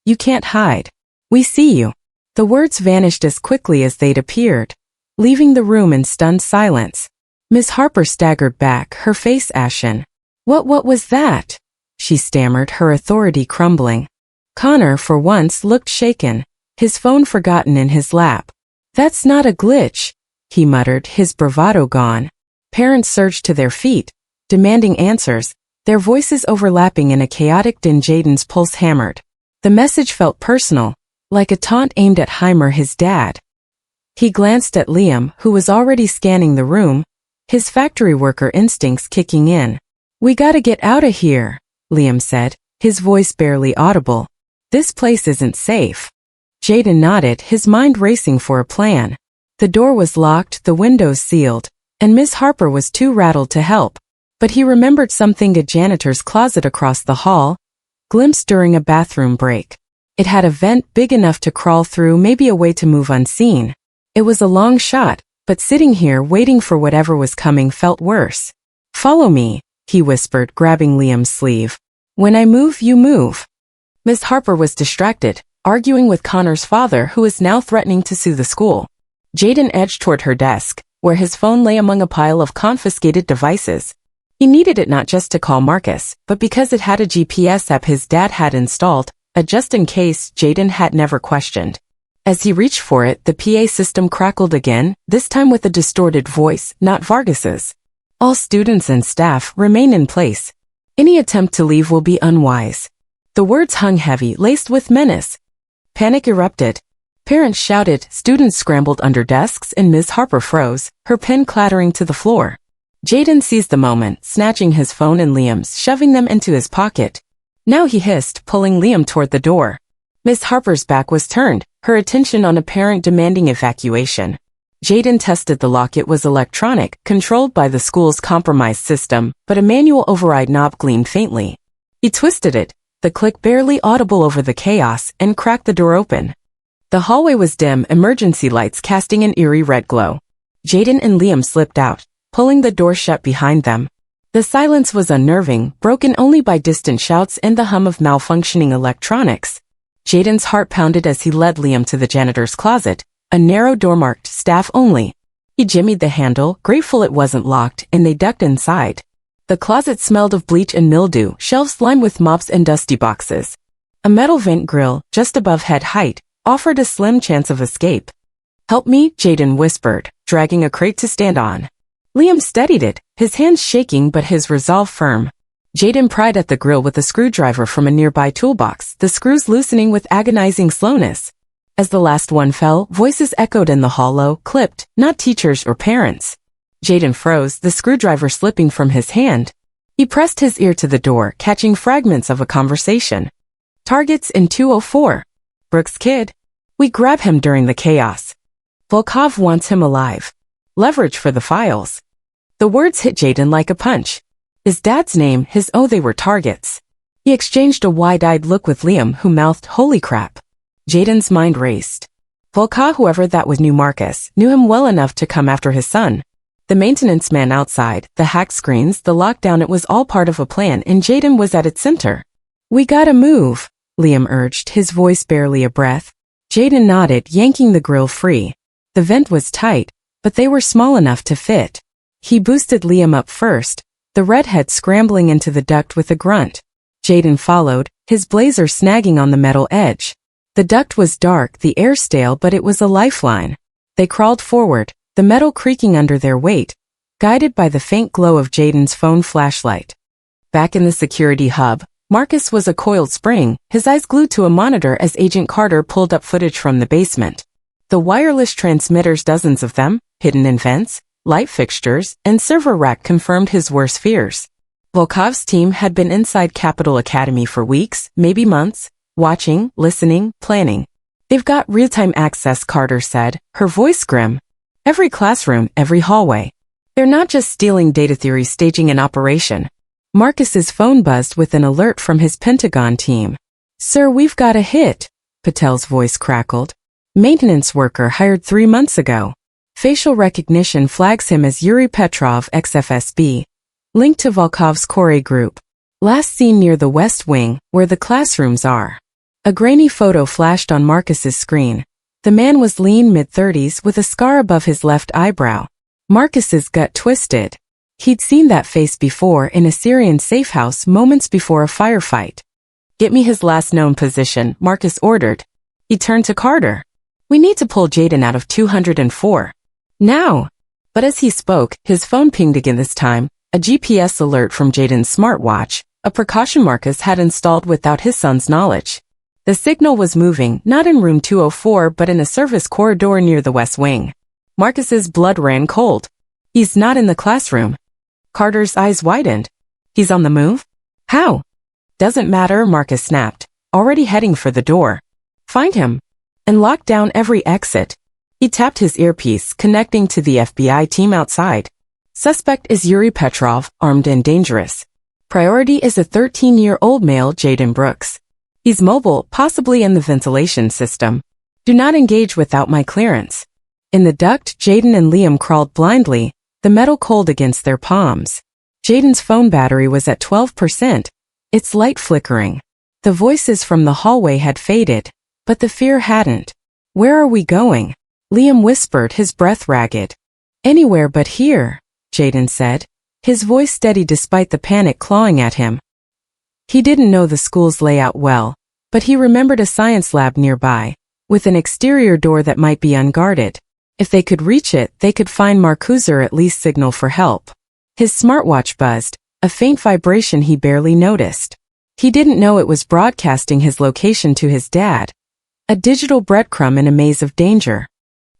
"You can't hide. We see you." The words vanished as quickly as they'd appeared, leaving the room in stunned silence. Miss Harper staggered back, her face ashen. What was that?" she stammered, her authority crumbling. Connor, for once, looked shaken, his phone forgotten in his lap. "That's not a glitch," he muttered, his bravado gone. Parents surged to their feet, demanding answers, their voices overlapping in a chaotic din. Jaden's pulse hammered. The message felt personal, like a taunt aimed at Heimer, his dad. He glanced at Liam, who was already scanning the room, his factory worker instincts kicking in. "We gotta get out of here," Liam said, his voice barely audible. "This place isn't safe." Jaden nodded, his mind racing for a plan. The door was locked, the windows sealed, and Miss Harper was too rattled to help. But he remembered something, a janitor's closet across the hall, glimpsed during a bathroom break. It had a vent big enough to crawl through, maybe a way to move unseen. It was a long shot, but sitting here waiting for whatever was coming felt worse. "Follow me," he whispered, grabbing Liam's sleeve. "When I move, you move." Miss Harper was distracted, arguing with Connor's father, who was now threatening to sue the school. Jaden edged toward her desk, where his phone lay among a pile of confiscated devices. He needed it not just to call Marcus, but because it had a GPS app his dad had installed, a just-in-case Jaden had never questioned. As he reached for it, the PA system crackled again, this time with a distorted voice, not Vargas's. "All students and staff remain in place. Any attempt to leave will be unwise." The words hung heavy, laced with menace. Panic erupted. Parents shouted, students scrambled under desks, and Ms. Harper froze, her pen clattering to the floor. Jaden seized the moment, snatching his phone and Liam's, shoving them into his pocket. Now he hissed, pulling Liam toward the door. Miss Harper's back was turned, her attention on a parent demanding evacuation. Jaden tested the lock. It was electronic, controlled by the school's compromised system, but a manual override knob gleamed faintly. He twisted it, the click barely audible over the chaos, and cracked the door open. The hallway was dim, emergency lights casting an eerie red glow. Jaden and Liam slipped out, pulling the door shut behind them. The silence was unnerving, broken only by distant shouts and the hum of malfunctioning electronics. Jaden's heart pounded as he led Liam to the janitor's closet, a narrow door marked staff only. He jimmied the handle, grateful it wasn't locked, and they ducked inside. The closet smelled of bleach and mildew, shelves lined with mops and dusty boxes. A metal vent grill, just above head height, offered a slim chance of escape. "Help me," Jaden whispered, dragging a crate to stand on. Liam steadied it, his hands shaking but his resolve firm. Jaden pried at the grill with a screwdriver from a nearby toolbox, the screws loosening with agonizing slowness. As the last one fell, voices echoed in the hollow, clipped, not teachers or parents. Jaden froze, the screwdriver slipping from his hand. He pressed his ear to the door, catching fragments of a conversation. "Targets in 204. Brooks' kid. We grab him during the chaos. Volkov wants him alive. Leverage for the files." The words hit Jaden like a punch. His dad's name, they were targets. He exchanged a wide-eyed look with Liam, who mouthed, "Holy crap." Jaden's mind raced. Volkov, whoever that was, knew Marcus, knew him well enough to come after his son. The maintenance man outside, the hacked screens, the lockdown, it was all part of a plan, and Jaden was at its center. "We gotta move," Liam urged, his voice barely a breath. Jaden nodded, yanking the grill free. The vent was tight, but they were small enough to fit. He boosted Liam up first, the redhead scrambling into the duct with a grunt. Jaden followed, his blazer snagging on the metal edge. The duct was dark, the air stale, but it was a lifeline. They crawled forward, the metal creaking under their weight, guided by the faint glow of Jaden's phone flashlight. Back in the security hub, Marcus was a coiled spring, his eyes glued to a monitor as Agent Carter pulled up footage from the basement. The wireless transmitters, dozens of them, hidden in vents, light fixtures, and server rack confirmed his worst fears. Volkov's team had been inside Capital Academy for weeks, maybe months, watching, listening, planning. "They've got real-time access," Carter said, her voice grim. "Every classroom, every hallway. They're not just stealing data, theory, staging an operation." Marcus's phone buzzed with an alert from his Pentagon team. "Sir, we've got a hit," Patel's voice crackled. "Maintenance worker hired 3 months ago. Facial recognition flags him as Yuri Petrov, ex-FSB. Linked to Volkov's Corey group. Last seen near the West Wing, where the classrooms are." A grainy photo flashed on Marcus's screen. The man was lean, mid-30s, with a scar above his left eyebrow. Marcus's gut twisted. He'd seen that face before in a Syrian safe house moments before a firefight. "Get me his last known position," Marcus ordered. He turned to Carter. "We need to pull Jaden out of 204. Now." But as he spoke, his phone pinged again, this time, a GPS alert from Jaden's smartwatch, a precaution Marcus had installed without his son's knowledge. The signal was moving, not in room 204 but in a service corridor near the West Wing. Marcus's blood ran cold. "He's not in the classroom." Carter's eyes widened. "He's on the move? How?" "Doesn't matter," Marcus snapped, already heading for the door. "Find him. And lock down every exit." He tapped his earpiece, connecting to the FBI team outside. "Suspect is Yuri Petrov, armed and dangerous. Priority is a 13-year-old male, Jaden Brooks. He's mobile, possibly in the ventilation system. Do not engage without my clearance." In the duct, Jaden and Liam crawled blindly, the metal cold against their palms. Jaden's phone battery was at 12%, its light flickering. The voices from the hallway had faded, but the fear hadn't. "Where are we going?" Liam whispered, his breath ragged. "Anywhere but here," Jaden said, his voice steady despite the panic clawing at him. He didn't know the school's layout well, but he remembered a science lab nearby, with an exterior door that might be unguarded. If they could reach it, they could find Marcus or at least signal for help. His smartwatch buzzed, a faint vibration he barely noticed. He didn't know it was broadcasting his location to his dad. a digital breadcrumb in a maze of danger.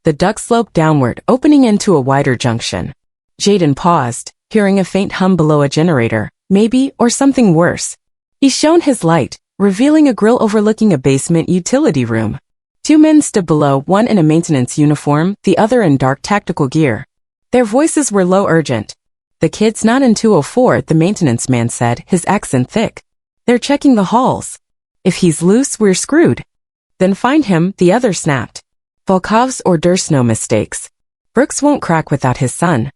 The duct sloped downward, opening into a wider junction. Jaden paused, hearing a faint hum below a generator, maybe, or something worse. He shone his light, revealing a grill overlooking a basement utility room. Two men stood below, one in a maintenance uniform, the other in dark tactical gear. Their voices were low, urgent. "The kid's not in 204, the maintenance man said, his accent thick. "They're checking the halls. If he's loose, we're screwed." "Then find him," the other snapped. "Volkov's orders, no mistakes. Brooks won't crack without his son."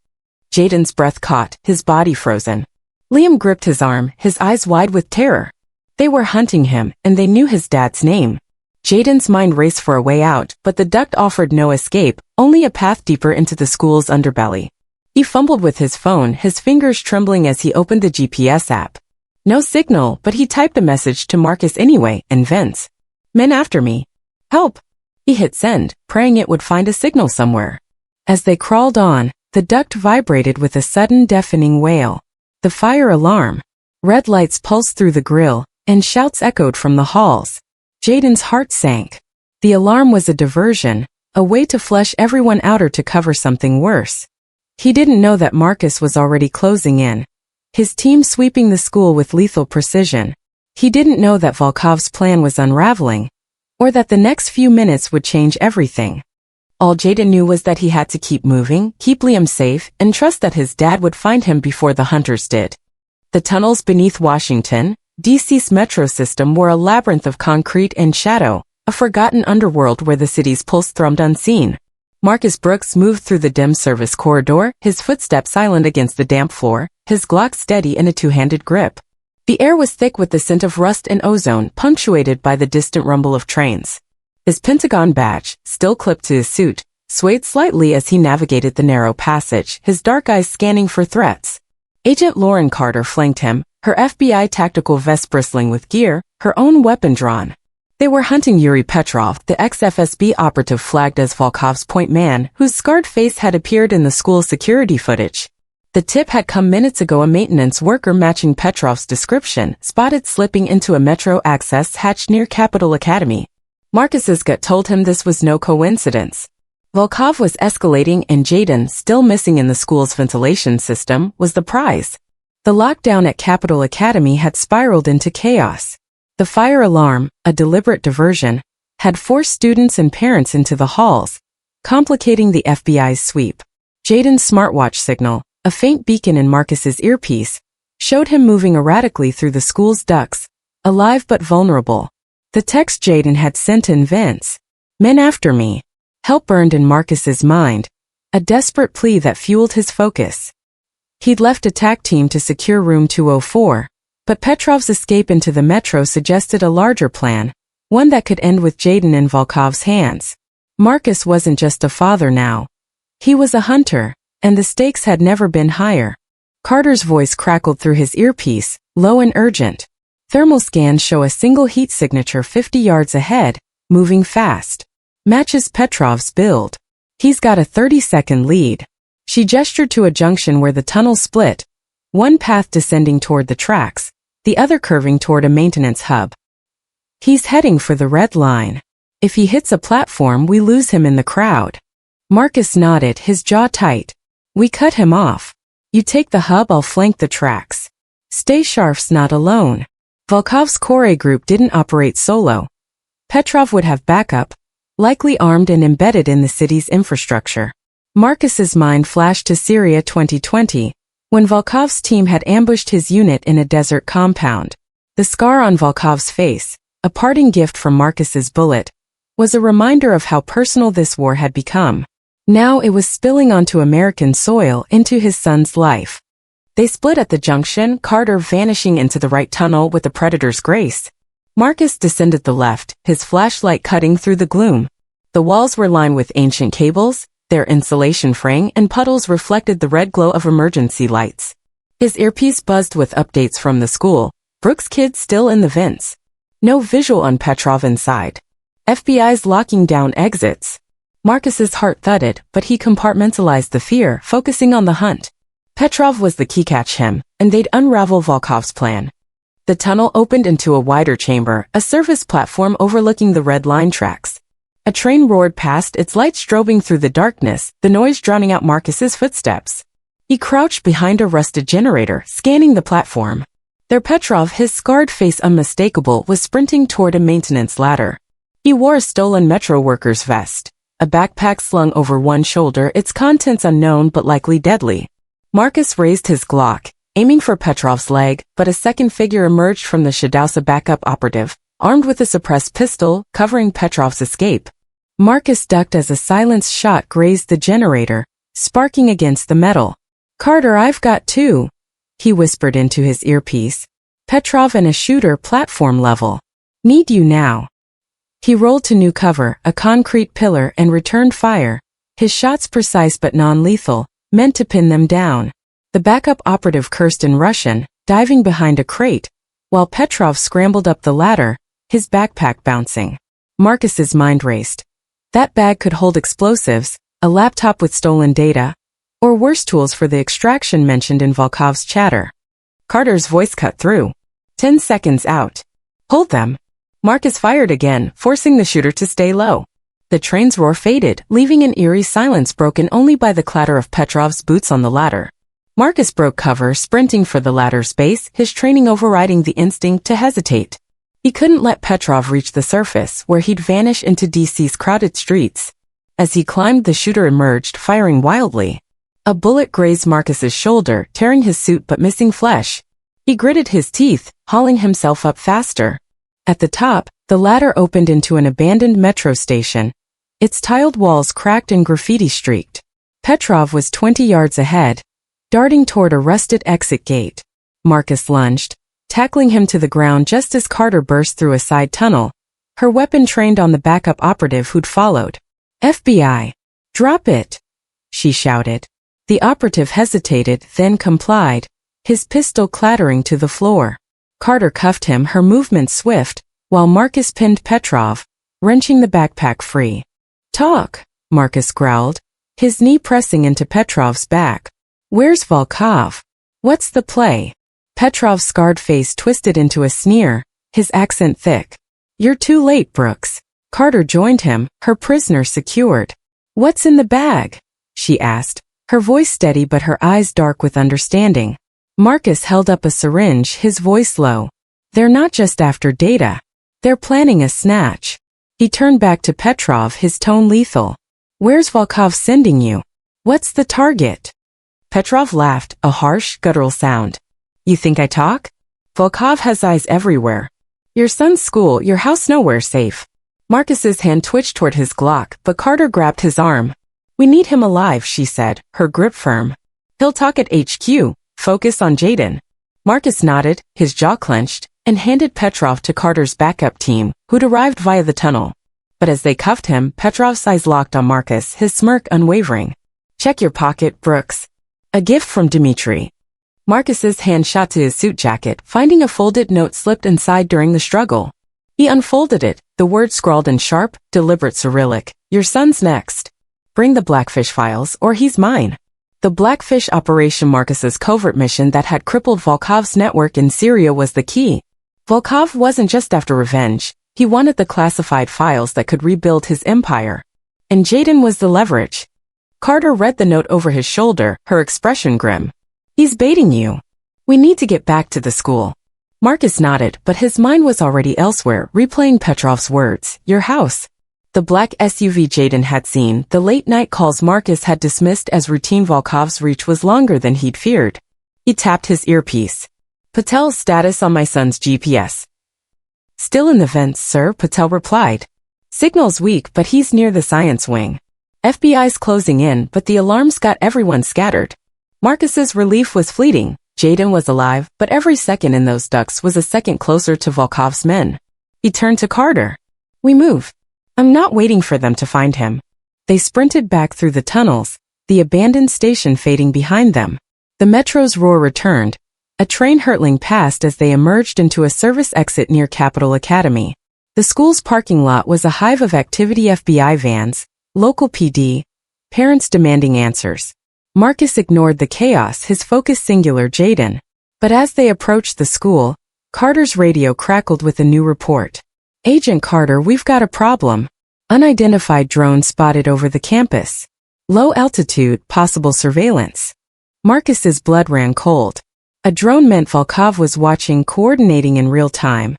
Jaden's breath caught, his body frozen. Liam gripped his arm, his eyes wide with terror. They were hunting him, and they knew his dad's name. Jaden's mind raced for a way out, but the duct offered no escape, only a path deeper into the school's underbelly. He fumbled with his phone, his fingers trembling as he opened the GPS app. No signal, but he typed a message to Marcus anyway, and Vince. "Men after me. Help." He hit send, praying it would find a signal somewhere. As they crawled on, the duct vibrated with a sudden deafening wail. The fire alarm. Red lights pulsed through the grill, and shouts echoed from the halls. Jaden's heart sank. The alarm was a diversion, a way to flush everyone out or to cover something worse. He didn't know that Marcus was already closing in, his team sweeping the school with lethal precision. He didn't know that Volkov's plan was unraveling, or that the next few minutes would change everything. All Jaden knew was that he had to keep moving, keep Liam safe, and trust that his dad would find him before the hunters did. The tunnels beneath Washington, D.C.'s metro system were a labyrinth of concrete and shadow, a forgotten underworld where the city's pulse thrummed unseen. Marcus Brooks moved through the dim service corridor, his footsteps silent against the damp floor, his Glock steady in a two-handed grip. The air was thick with the scent of rust and ozone, punctuated by the distant rumble of trains. His Pentagon badge, still clipped to his suit, swayed slightly as he navigated the narrow passage, his dark eyes scanning for threats. Agent Lauren Carter flanked him, her FBI tactical vest bristling with gear, her own weapon drawn. They were hunting Yuri Petrov, the ex-FSB operative flagged as Volkov's point man, whose scarred face had appeared in the school's security footage. The tip had come minutes ago. A maintenance worker matching Petrov's description, spotted slipping into a metro access hatch near Capitol Academy. Marcus's gut told him this was no coincidence. Volkov was escalating, and Jaden, still missing in the school's ventilation system, was the prize. The lockdown at Capitol Academy had spiraled into chaos. The fire alarm, a deliberate diversion, had forced students and parents into the halls, complicating the FBI's sweep. Jaden's smartwatch signal, a faint beacon in Marcus's earpiece, showed him moving erratically through the school's ducts, alive but vulnerable. The text Jaden had sent in Vince, "Men after me." Help burned in Marcus's mind, a desperate plea that fueled his focus. He'd left a TAC team to secure room 204, but Petrov's escape into the metro suggested a larger plan, one that could end with Jaden in Volkov's hands. Marcus wasn't just a father now. He was a hunter, and the stakes had never been higher. Carter's voice crackled through his earpiece, low and urgent. Thermal scans show a single heat signature 50 yards ahead, moving fast. Matches Petrov's build. He's got a 30-second lead. She gestured to a junction where the tunnel split, one path descending toward the tracks, the other curving toward a maintenance hub. He's heading for the red line. If he hits a platform, we lose him in the crowd. Marcus nodded, his jaw tight. We cut him off. You take the hub, I'll flank the tracks. Stay sharp's not alone. Volkov's Kore group didn't operate solo. Petrov would have backup, likely armed and embedded in the city's infrastructure. Marcus's mind flashed to Syria 2020, when Volkov's team had ambushed his unit in a desert compound. The scar on Volkov's face, a parting gift from Marcus's bullet, was a reminder of how personal this war had become. Now it was spilling onto American soil, into his son's life. They split at the junction, Carter vanishing into the right tunnel with the Predator's grace. Marcus descended the left, his flashlight cutting through the gloom. The walls were lined with ancient cables, their insulation fraying, and puddles reflected the red glow of emergency lights. His earpiece buzzed with updates from the school. Brooks' kid still in the vents. No visual on Petrov inside. FBI's locking down exits. Marcus's heart thudded, but he compartmentalized the fear, focusing on the hunt. Petrov was the key. Catch him, and they'd unravel Volkov's plan. The tunnel opened into a wider chamber, a service platform overlooking the red line tracks. A train roared past, its lights strobing through the darkness, the noise drowning out Marcus's footsteps. He crouched behind a rusted generator, scanning the platform. There Petrov, his scarred face unmistakable, was sprinting toward a maintenance ladder. He wore a stolen metro worker's vest, a backpack slung over one shoulder, its contents unknown but likely deadly. Marcus raised his Glock, aiming for Petrov's leg, but a second figure emerged from the Shadowsa backup operative, armed with a suppressed pistol, covering Petrov's escape. Marcus ducked as a silenced shot grazed the generator, sparking against the metal. "Carter, I've got two," he whispered into his earpiece. "Petrov and a shooter platform level. Need you now." He rolled to new cover, a concrete pillar, and returned fire, his shots precise but non-lethal, meant to pin them down. The backup operative cursed in Russian, diving behind a crate, while Petrov scrambled up the ladder, his backpack bouncing. Marcus's mind raced. That bag could hold explosives, a laptop with stolen data, or worse, tools for the extraction mentioned in Volkov's chatter. Carter's voice cut through. 10 seconds out. Hold them. Marcus fired again, forcing the shooter to stay low. The train's roar faded, leaving an eerie silence broken only by the clatter of Petrov's boots on the ladder. Marcus broke cover, sprinting for the ladder's base, his training overriding the instinct to hesitate. He couldn't let Petrov reach the surface, where he'd vanish into DC's crowded streets. As he climbed, the shooter emerged, firing wildly. A bullet grazed Marcus's shoulder, tearing his suit but missing flesh. He gritted his teeth, hauling himself up faster. At the top, the ladder opened into an abandoned metro station, its tiled walls cracked and graffiti-streaked. Petrov was 20 yards ahead, darting toward a rusted exit gate. Marcus lunged, tackling him to the ground just as Carter burst through a side tunnel, her weapon trained on the backup operative who'd followed. "FBI! Drop it!" she shouted. The operative hesitated, then complied, his pistol clattering to the floor. Carter cuffed him, her movement swift, while Marcus pinned Petrov, wrenching the backpack free. "Talk," Marcus growled, his knee pressing into Petrov's back. "Where's Volkov? What's the play?" Petrov's scarred face twisted into a sneer, his accent thick. "You're too late, Brooks." Carter joined him, her prisoner secured. "What's in the bag?" she asked, her voice steady but her eyes dark with understanding. Marcus held up a syringe, his voice low. "They're not just after data. They're planning a snatch." He turned back to Petrov, his tone lethal. "Where's Volkov sending you? What's the target?" Petrov laughed, a harsh, guttural sound. "You think I talk? Volkov has eyes everywhere. Your son's school, your house, nowhere safe." Marcus's hand twitched toward his Glock, but Carter grabbed his arm. "We need him alive," she said, her grip firm. "He'll talk at HQ, focus on Jaden." Marcus nodded, his jaw clenched, and handed Petrov to Carter's backup team, who'd arrived via the tunnel. But as they cuffed him, Petrov's eyes locked on Marcus, his smirk unwavering. "Check your pocket, Brooks. A gift from Dmitri." Marcus's hand shot to his suit jacket, finding a folded note slipped inside during the struggle. He unfolded it, the words scrawled in sharp, deliberate Cyrillic. "Your son's next. Bring the Blackfish files, or he's mine." The Blackfish operation, Marcus's covert mission that had crippled Volkov's network in Syria, was the key. Volkov wasn't just after revenge, he wanted the classified files that could rebuild his empire. And Jaden was the leverage. Carter read the note over his shoulder, her expression grim. "He's baiting you. We need to get back to the school." Marcus nodded, but his mind was already elsewhere, replaying Petrov's words. "Your house." The black SUV Jaden had seen, the late-night calls Marcus had dismissed as routine. Volkov's reach was longer than he'd feared. He tapped his earpiece. "Patel's status on my son's GPS." "Still in the vents, sir," Patel replied. "Signal's weak, but he's near the science wing. FBI's closing in, but the alarms got everyone scattered." Marcus's relief was fleeting. Jaden was alive, but every second in those ducts was a second closer to Volkov's men. He turned to Carter. "We move. I'm not waiting for them to find him." They sprinted back through the tunnels, the abandoned station fading behind them. The metro's roar returned, a train hurtling past as they emerged into a service exit near Capitol Academy. The school's parking lot was a hive of activity: FBI vans, local PD, parents demanding answers. Marcus ignored the chaos, his focus singular: Jaden. But as they approached the school, Carter's radio crackled with a new report. Agent Carter, we've got a problem. Unidentified drone spotted over the campus. Low altitude, possible surveillance. Marcus's blood ran cold. A drone meant Volkov was watching, coordinating in real time.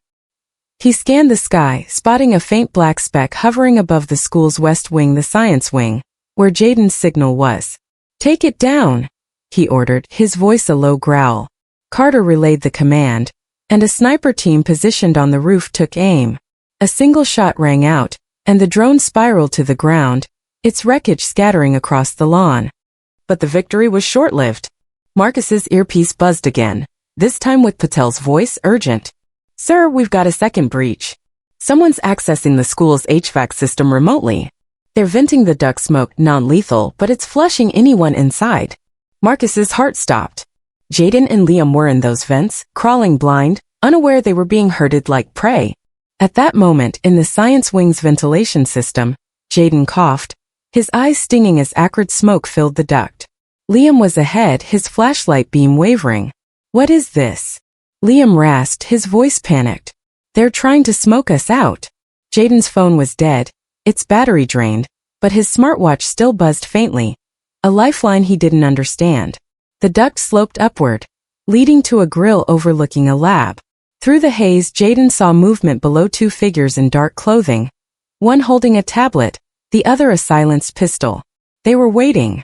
He scanned the sky, spotting a faint black speck hovering above the school's west wing, the science wing, where Jaden's signal was. Take it down, he ordered, his voice a low growl. Carter relayed the command, and a sniper team positioned on the roof took aim. A single shot rang out, and the drone spiraled to the ground, its wreckage scattering across the lawn. But the victory was short-lived. Marcus's earpiece buzzed again, this time with Patel's voice, urgent. Sir, we've got a second breach. Someone's accessing the school's HVAC system remotely. They're venting the duct smoke, non-lethal, but it's flushing anyone inside. Marcus's heart stopped. Jaden and Liam were in those vents, crawling blind, unaware they were being herded like prey. At that moment, in the science wing's ventilation system, Jaden coughed, his eyes stinging as acrid smoke filled the duct. Liam was ahead, his flashlight beam wavering. What is this? Liam rasped, his voice panicked. They're trying to smoke us out. Jaden's phone was dead, its battery drained, but his smartwatch still buzzed faintly. A lifeline he didn't understand. The duct sloped upward, leading to a grill overlooking a lab. Through the haze, Jaden saw movement below two figures in dark clothing. One holding a tablet, the other a silenced pistol. They were waiting.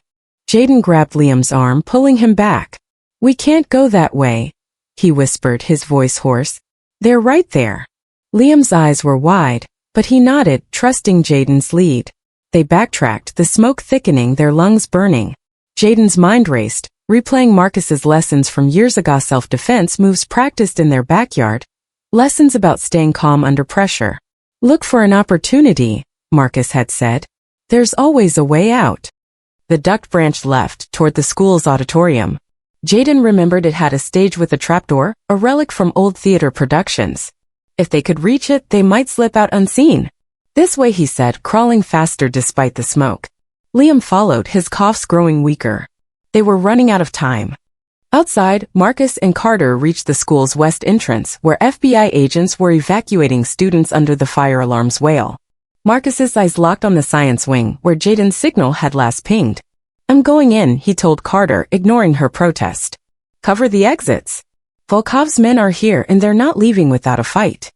Jaden grabbed Liam's arm, pulling him back. We can't go that way, he whispered, his voice hoarse. They're right there. Liam's eyes were wide, but he nodded, trusting Jaden's lead. They backtracked, the smoke thickening, their lungs burning. Jaden's mind raced, replaying Marcus's lessons from years ago, self-defense moves practiced in their backyard. Lessons about staying calm under pressure. Look for an opportunity, Marcus had said. There's always a way out. The duct branched left, toward the school's auditorium. Jaden remembered it had a stage with a trapdoor, a relic from old theater productions. If they could reach it, they might slip out unseen. This way, he said, crawling faster despite the smoke. Liam followed, his coughs growing weaker. They were running out of time. Outside, Marcus and Carter reached the school's west entrance, where FBI agents were evacuating students under the fire alarm's wail. Marcus's eyes locked on the science wing, where Jaden's signal had last pinged. I'm going in, he told Carter, ignoring her protest. Cover the exits. Volkov's men are here and they're not leaving without a fight.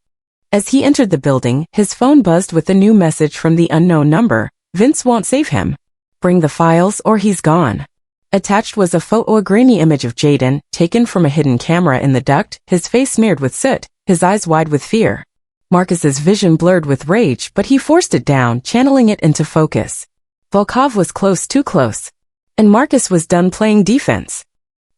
As he entered the building, his phone buzzed with a new message from the unknown number. Vince won't save him. Bring the files or he's gone. Attached was a grainy image of Jaden, taken from a hidden camera in the duct, his face smeared with soot, his eyes wide with fear. Marcus's vision blurred with rage, but he forced it down, channeling it into focus. Volkov was close, too close. And Marcus was done playing defense.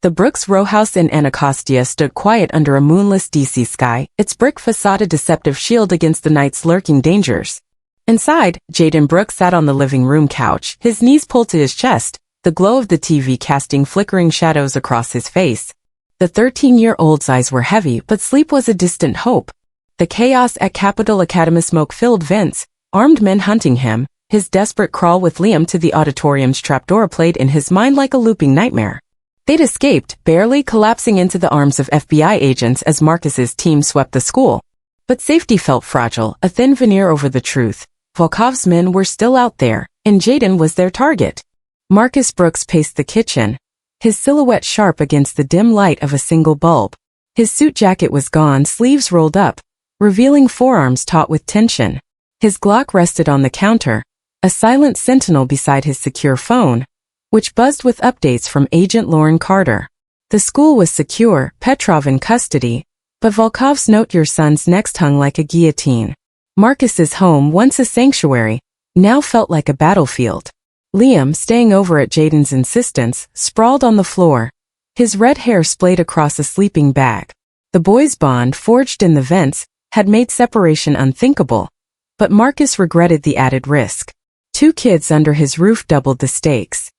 The Brooks row house in Anacostia stood quiet under a moonless DC sky, its brick facade a deceptive shield against the night's lurking dangers. Inside, Jaden Brooks sat on the living room couch, his knees pulled to his chest, the glow of the TV casting flickering shadows across his face. The 13-year-old's eyes were heavy, but sleep was a distant hope. The chaos at Capitol Academy, smoke-filled vents, armed men hunting him, his desperate crawl with Liam to the auditorium's trapdoor played in his mind like a looping nightmare. They'd escaped, barely collapsing into the arms of FBI agents as Marcus's team swept the school. But safety felt fragile, a thin veneer over the truth. Volkov's men were still out there, and Jaden was their target. Marcus Brooks paced the kitchen, his silhouette sharp against the dim light of a single bulb. His suit jacket was gone, sleeves rolled up, revealing forearms taut with tension. His Glock rested on the counter, a silent sentinel beside his secure phone, which buzzed with updates from Agent Lauren Carter. The school was secure, Petrov in custody, but Volkov's note, your son's next, hung like a guillotine. Marcus's home, once a sanctuary, now felt like a battlefield. Liam, staying over at Jaden's insistence, sprawled on the floor, his red hair splayed across a sleeping bag. The boys' bond, forged in the vents, had made separation unthinkable, but Marcus regretted the added risk. 2 kids under his roof doubled the stakes.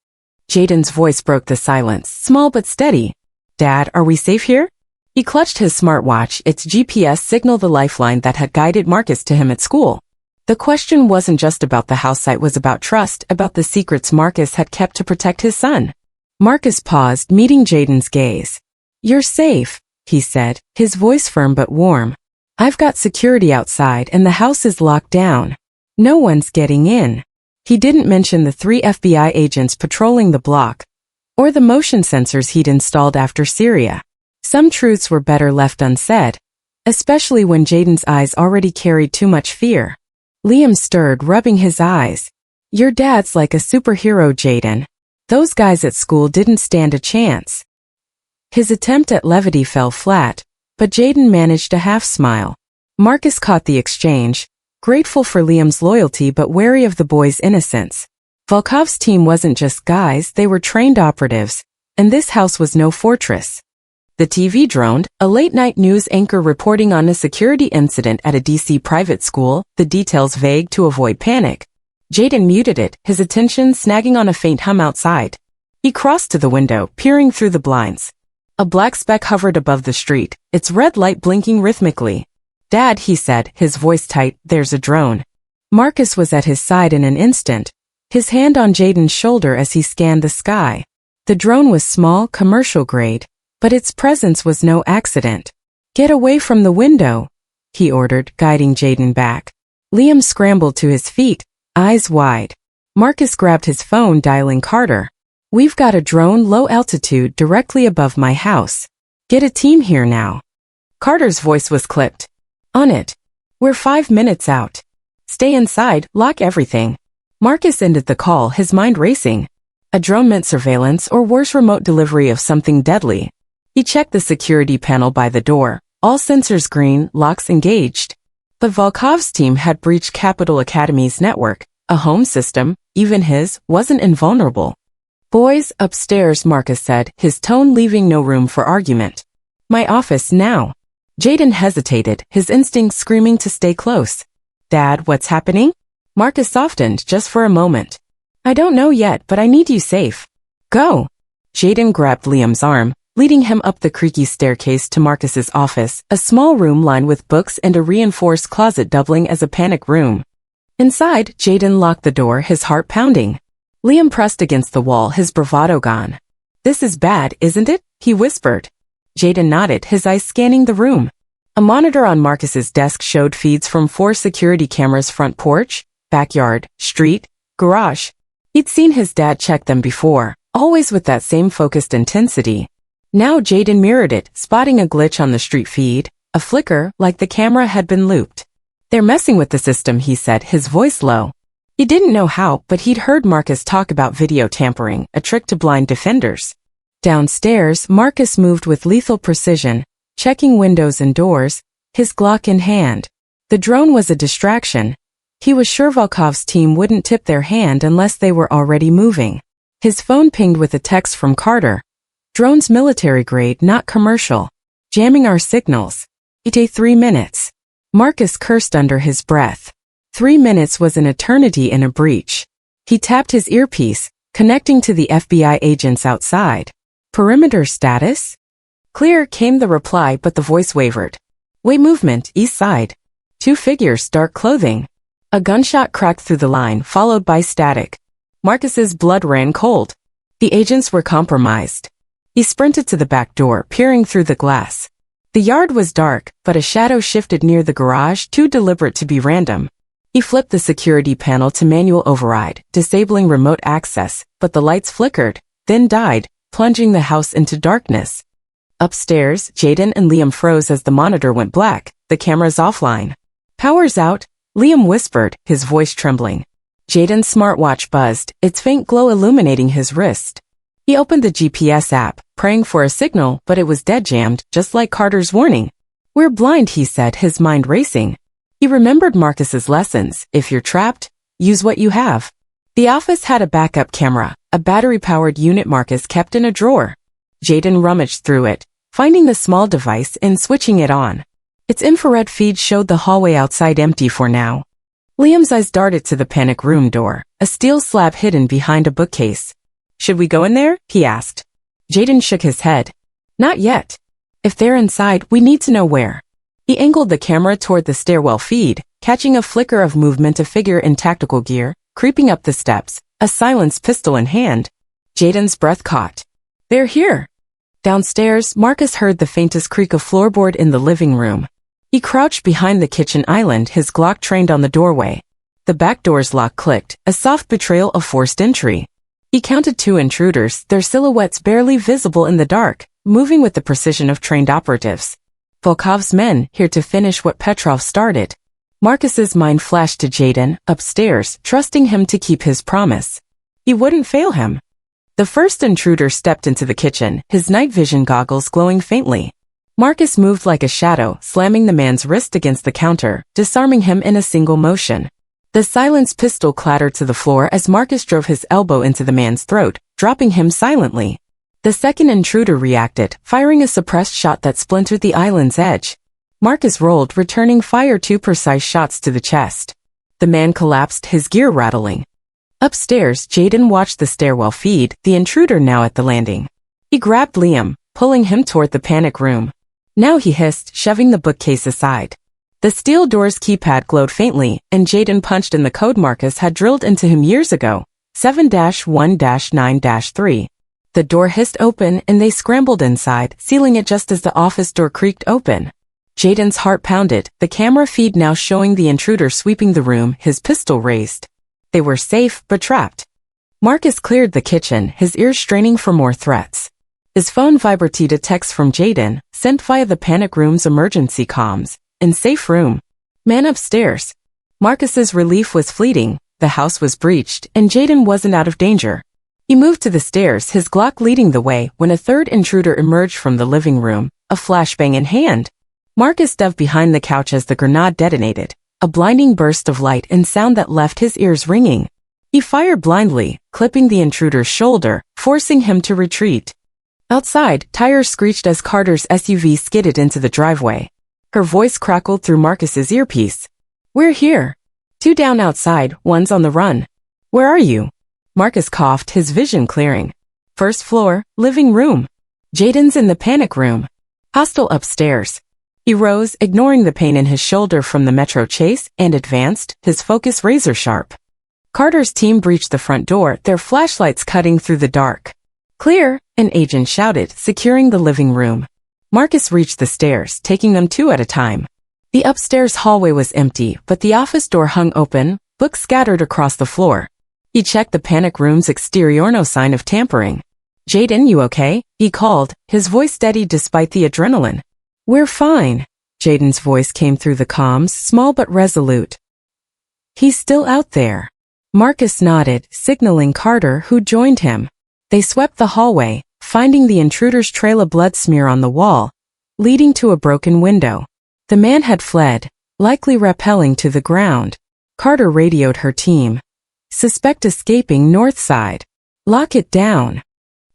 Jaden's voice broke the silence, small but steady. Dad, are we safe here? He clutched his smartwatch, its GPS signal the lifeline that had guided Marcus to him at school. The question wasn't just about the house site, was about trust, about the secrets Marcus had kept to protect his son. Marcus paused, meeting Jaden's gaze. You're safe, he said, his voice firm but warm. I've got security outside and the house is locked down. No one's getting in. He didn't mention the 3 FBI agents patrolling the block, or the motion sensors he'd installed after Syria. Some truths were better left unsaid, especially when Jaden's eyes already carried too much fear. Liam stirred, rubbing his eyes. Your dad's like a superhero, Jaden. Those guys at school didn't stand a chance. His attempt at levity fell flat, but Jaden managed a half-smile. Marcus caught the exchange, grateful for Liam's loyalty but wary of the boy's innocence. Volkov's team wasn't just guys, they were trained operatives, and this house was no fortress. The TV droned, a late-night news anchor reporting on a security incident at a DC private school, the details vague to avoid panic. Jaden muted it, his attention snagging on a faint hum outside. He crossed to the window, peering through the blinds. A black speck hovered above the street, its red light blinking rhythmically. Dad, he said, his voice tight, there's a drone. Marcus was at his side in an instant, his hand on Jaden's shoulder as he scanned the sky. The drone was small, commercial grade, but its presence was no accident. Get away from the window, he ordered, guiding Jaden back. Liam scrambled to his feet, eyes wide. Marcus grabbed his phone, dialing Carter. We've got a drone low altitude directly above my house. Get a team here now. Carter's voice was clipped. On it. We're 5 minutes out. Stay inside, lock everything. Marcus ended the call, his mind racing. A drone meant surveillance or worse, remote delivery of something deadly. He checked the security panel by the door, all sensors green, locks engaged. But Volkov's team had breached Capital Academy's network. A home system, even his, wasn't invulnerable. Boys, upstairs, Marcus said, his tone leaving no room for argument. My office now. Jaden hesitated, his instincts screaming to stay close. Dad, what's happening? Marcus softened just for a moment. I don't know yet, but I need you safe. Go. Jaden grabbed Liam's arm, leading him up the creaky staircase to Marcus's office, a small room lined with books and a reinforced closet doubling as a panic room. Inside, Jaden locked the door, his heart pounding. Liam pressed against the wall, his bravado gone. This is bad, isn't it? He whispered. Jaden nodded, his eyes scanning the room. A monitor on Marcus's desk showed feeds from 4 security cameras: front porch, backyard, street, garage. He'd seen his dad check them before, always with that same focused intensity. Now Jaden mirrored it, spotting a glitch on the street feed, a flicker, like the camera had been looped. They're messing with the system, he said, his voice low. He didn't know how, but he'd heard Marcus talk about video tampering, a trick to blind defenders. Downstairs, Marcus moved with lethal precision, checking windows and doors, his Glock in hand. The drone was a distraction. He was sure Volkov's team wouldn't tip their hand unless they were already moving. His phone pinged with a text from Carter. Drones military grade, not commercial. Jamming our signals. It take 3 minutes. Marcus cursed under his breath. 3 minutes was an eternity in a breach. He tapped his earpiece, connecting to the FBI agents outside. Perimeter status? Clear, came the reply, but the voice wavered. Way movement, east side. 2 figures, dark clothing. A gunshot cracked through the line, followed by static. Marcus's blood ran cold. The agents were compromised. He sprinted to the back door, peering through the glass. The yard was dark, but a shadow shifted near the garage, too deliberate to be random. He flipped the security panel to manual override, disabling remote access, but the lights flickered, then died, plunging the house into darkness. Upstairs, Jaden and Liam froze as the monitor went black, the cameras offline. Power's out, Liam whispered, his voice trembling. Jaden's smartwatch buzzed, its faint glow illuminating his wrist. He opened the GPS app, praying for a signal, but it was dead-jammed, just like Carter's warning. We're blind, he said, his mind racing. He remembered Marcus's lessons. If you're trapped, use what you have. The office had a backup camera, a battery-powered unit Marcus kept in a drawer. Jaden rummaged through it, finding the small device and switching it on. Its infrared feed showed the hallway outside empty for now. Liam's eyes darted to the panic room door, a steel slab hidden behind a bookcase. Should we go in there? He asked. Jaden shook his head. Not yet. If they're inside, we need to know where. He angled the camera toward the stairwell feed, catching a flicker of movement, a figure in tactical gear, creeping up the steps, a silenced pistol in hand. Jaden's breath caught. They're here. Downstairs, Marcus heard the faintest creak of floorboard in the living room. He crouched behind the kitchen island, his Glock trained on the doorway. The back door's lock clicked, a soft betrayal of forced entry. He counted 2 intruders, their silhouettes barely visible in the dark, moving with the precision of trained operatives. Volkov's men, here to finish what Petrov started. Marcus's mind flashed to Jaden, upstairs, trusting him to keep his promise. He wouldn't fail him. The first intruder stepped into the kitchen, his night vision goggles glowing faintly. Marcus moved like a shadow, slamming the man's wrist against the counter, disarming him in a single motion. The silenced pistol clattered to the floor as Marcus drove his elbow into the man's throat, dropping him silently. The second intruder reacted, firing a suppressed shot that splintered the island's edge. Marcus rolled, returning fire 2 precise shots to the chest. The man collapsed, his gear rattling. Upstairs, Jaden watched the stairwell feed, the intruder now at the landing. He grabbed Liam, pulling him toward the panic room. Now he hissed, shoving the bookcase aside. The steel door's keypad glowed faintly, and Jaden punched in the code Marcus had drilled into him years ago, 7-1-9-3. The door hissed open and they scrambled inside, sealing it just as the office door creaked open. Jaden's heart pounded, the camera feed now showing the intruder sweeping the room, his pistol raised. They were safe, but trapped. Marcus cleared the kitchen, his ears straining for more threats. His phone vibrated a text from Jaden, sent via the panic room's emergency comms. In safe room. Man upstairs. Marcus's relief was fleeting, the house was breached, and Jaden wasn't out of danger. He moved to the stairs, his Glock leading the way, when a third intruder emerged from the living room, a flashbang in hand. Marcus dove behind the couch as the grenade detonated, a blinding burst of light and sound that left his ears ringing. He fired blindly, clipping the intruder's shoulder, forcing him to retreat. Outside, tires screeched as Carter's SUV skidded into the driveway. Her voice crackled through Marcus's earpiece. "We're here. 2 down outside, 1's on the run. Where are you?" Marcus coughed, his vision clearing. "First floor, living room. Jaden's in the panic room. Hostile upstairs." He rose, ignoring the pain in his shoulder from the metro chase, and advanced, his focus razor sharp. Carter's team breached the front door, their flashlights cutting through the dark. "Clear," an agent shouted, securing the living room. Marcus reached the stairs, taking them 2 at a time. The upstairs hallway was empty, but the office door hung open, books scattered across the floor. He checked the panic room's exterior, no sign of tampering. "Jaden, you okay?" he called, his voice steady despite the adrenaline. "We're fine." Jaden's voice came through the comms, small but resolute. "He's still out there." Marcus nodded, signaling Carter, who joined him. They swept the hallway, finding the intruder's trail of blood smear on the wall, leading to a broken window. The man had fled, likely rappelling to the ground. Carter radioed her team. "Suspect escaping north side. Lock it down."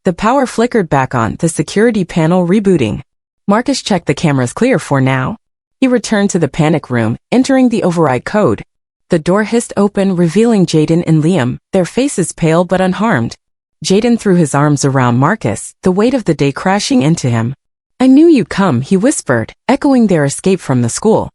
The power flickered back on, the security panel rebooting. Marcus checked the cameras clear for now. He returned to the panic room, entering the override code. The door hissed open, revealing Jaden and Liam, their faces pale but unharmed. Jaden threw his arms around Marcus, the weight of the day crashing into him. "I knew you'd come," he whispered, echoing their escape from the school.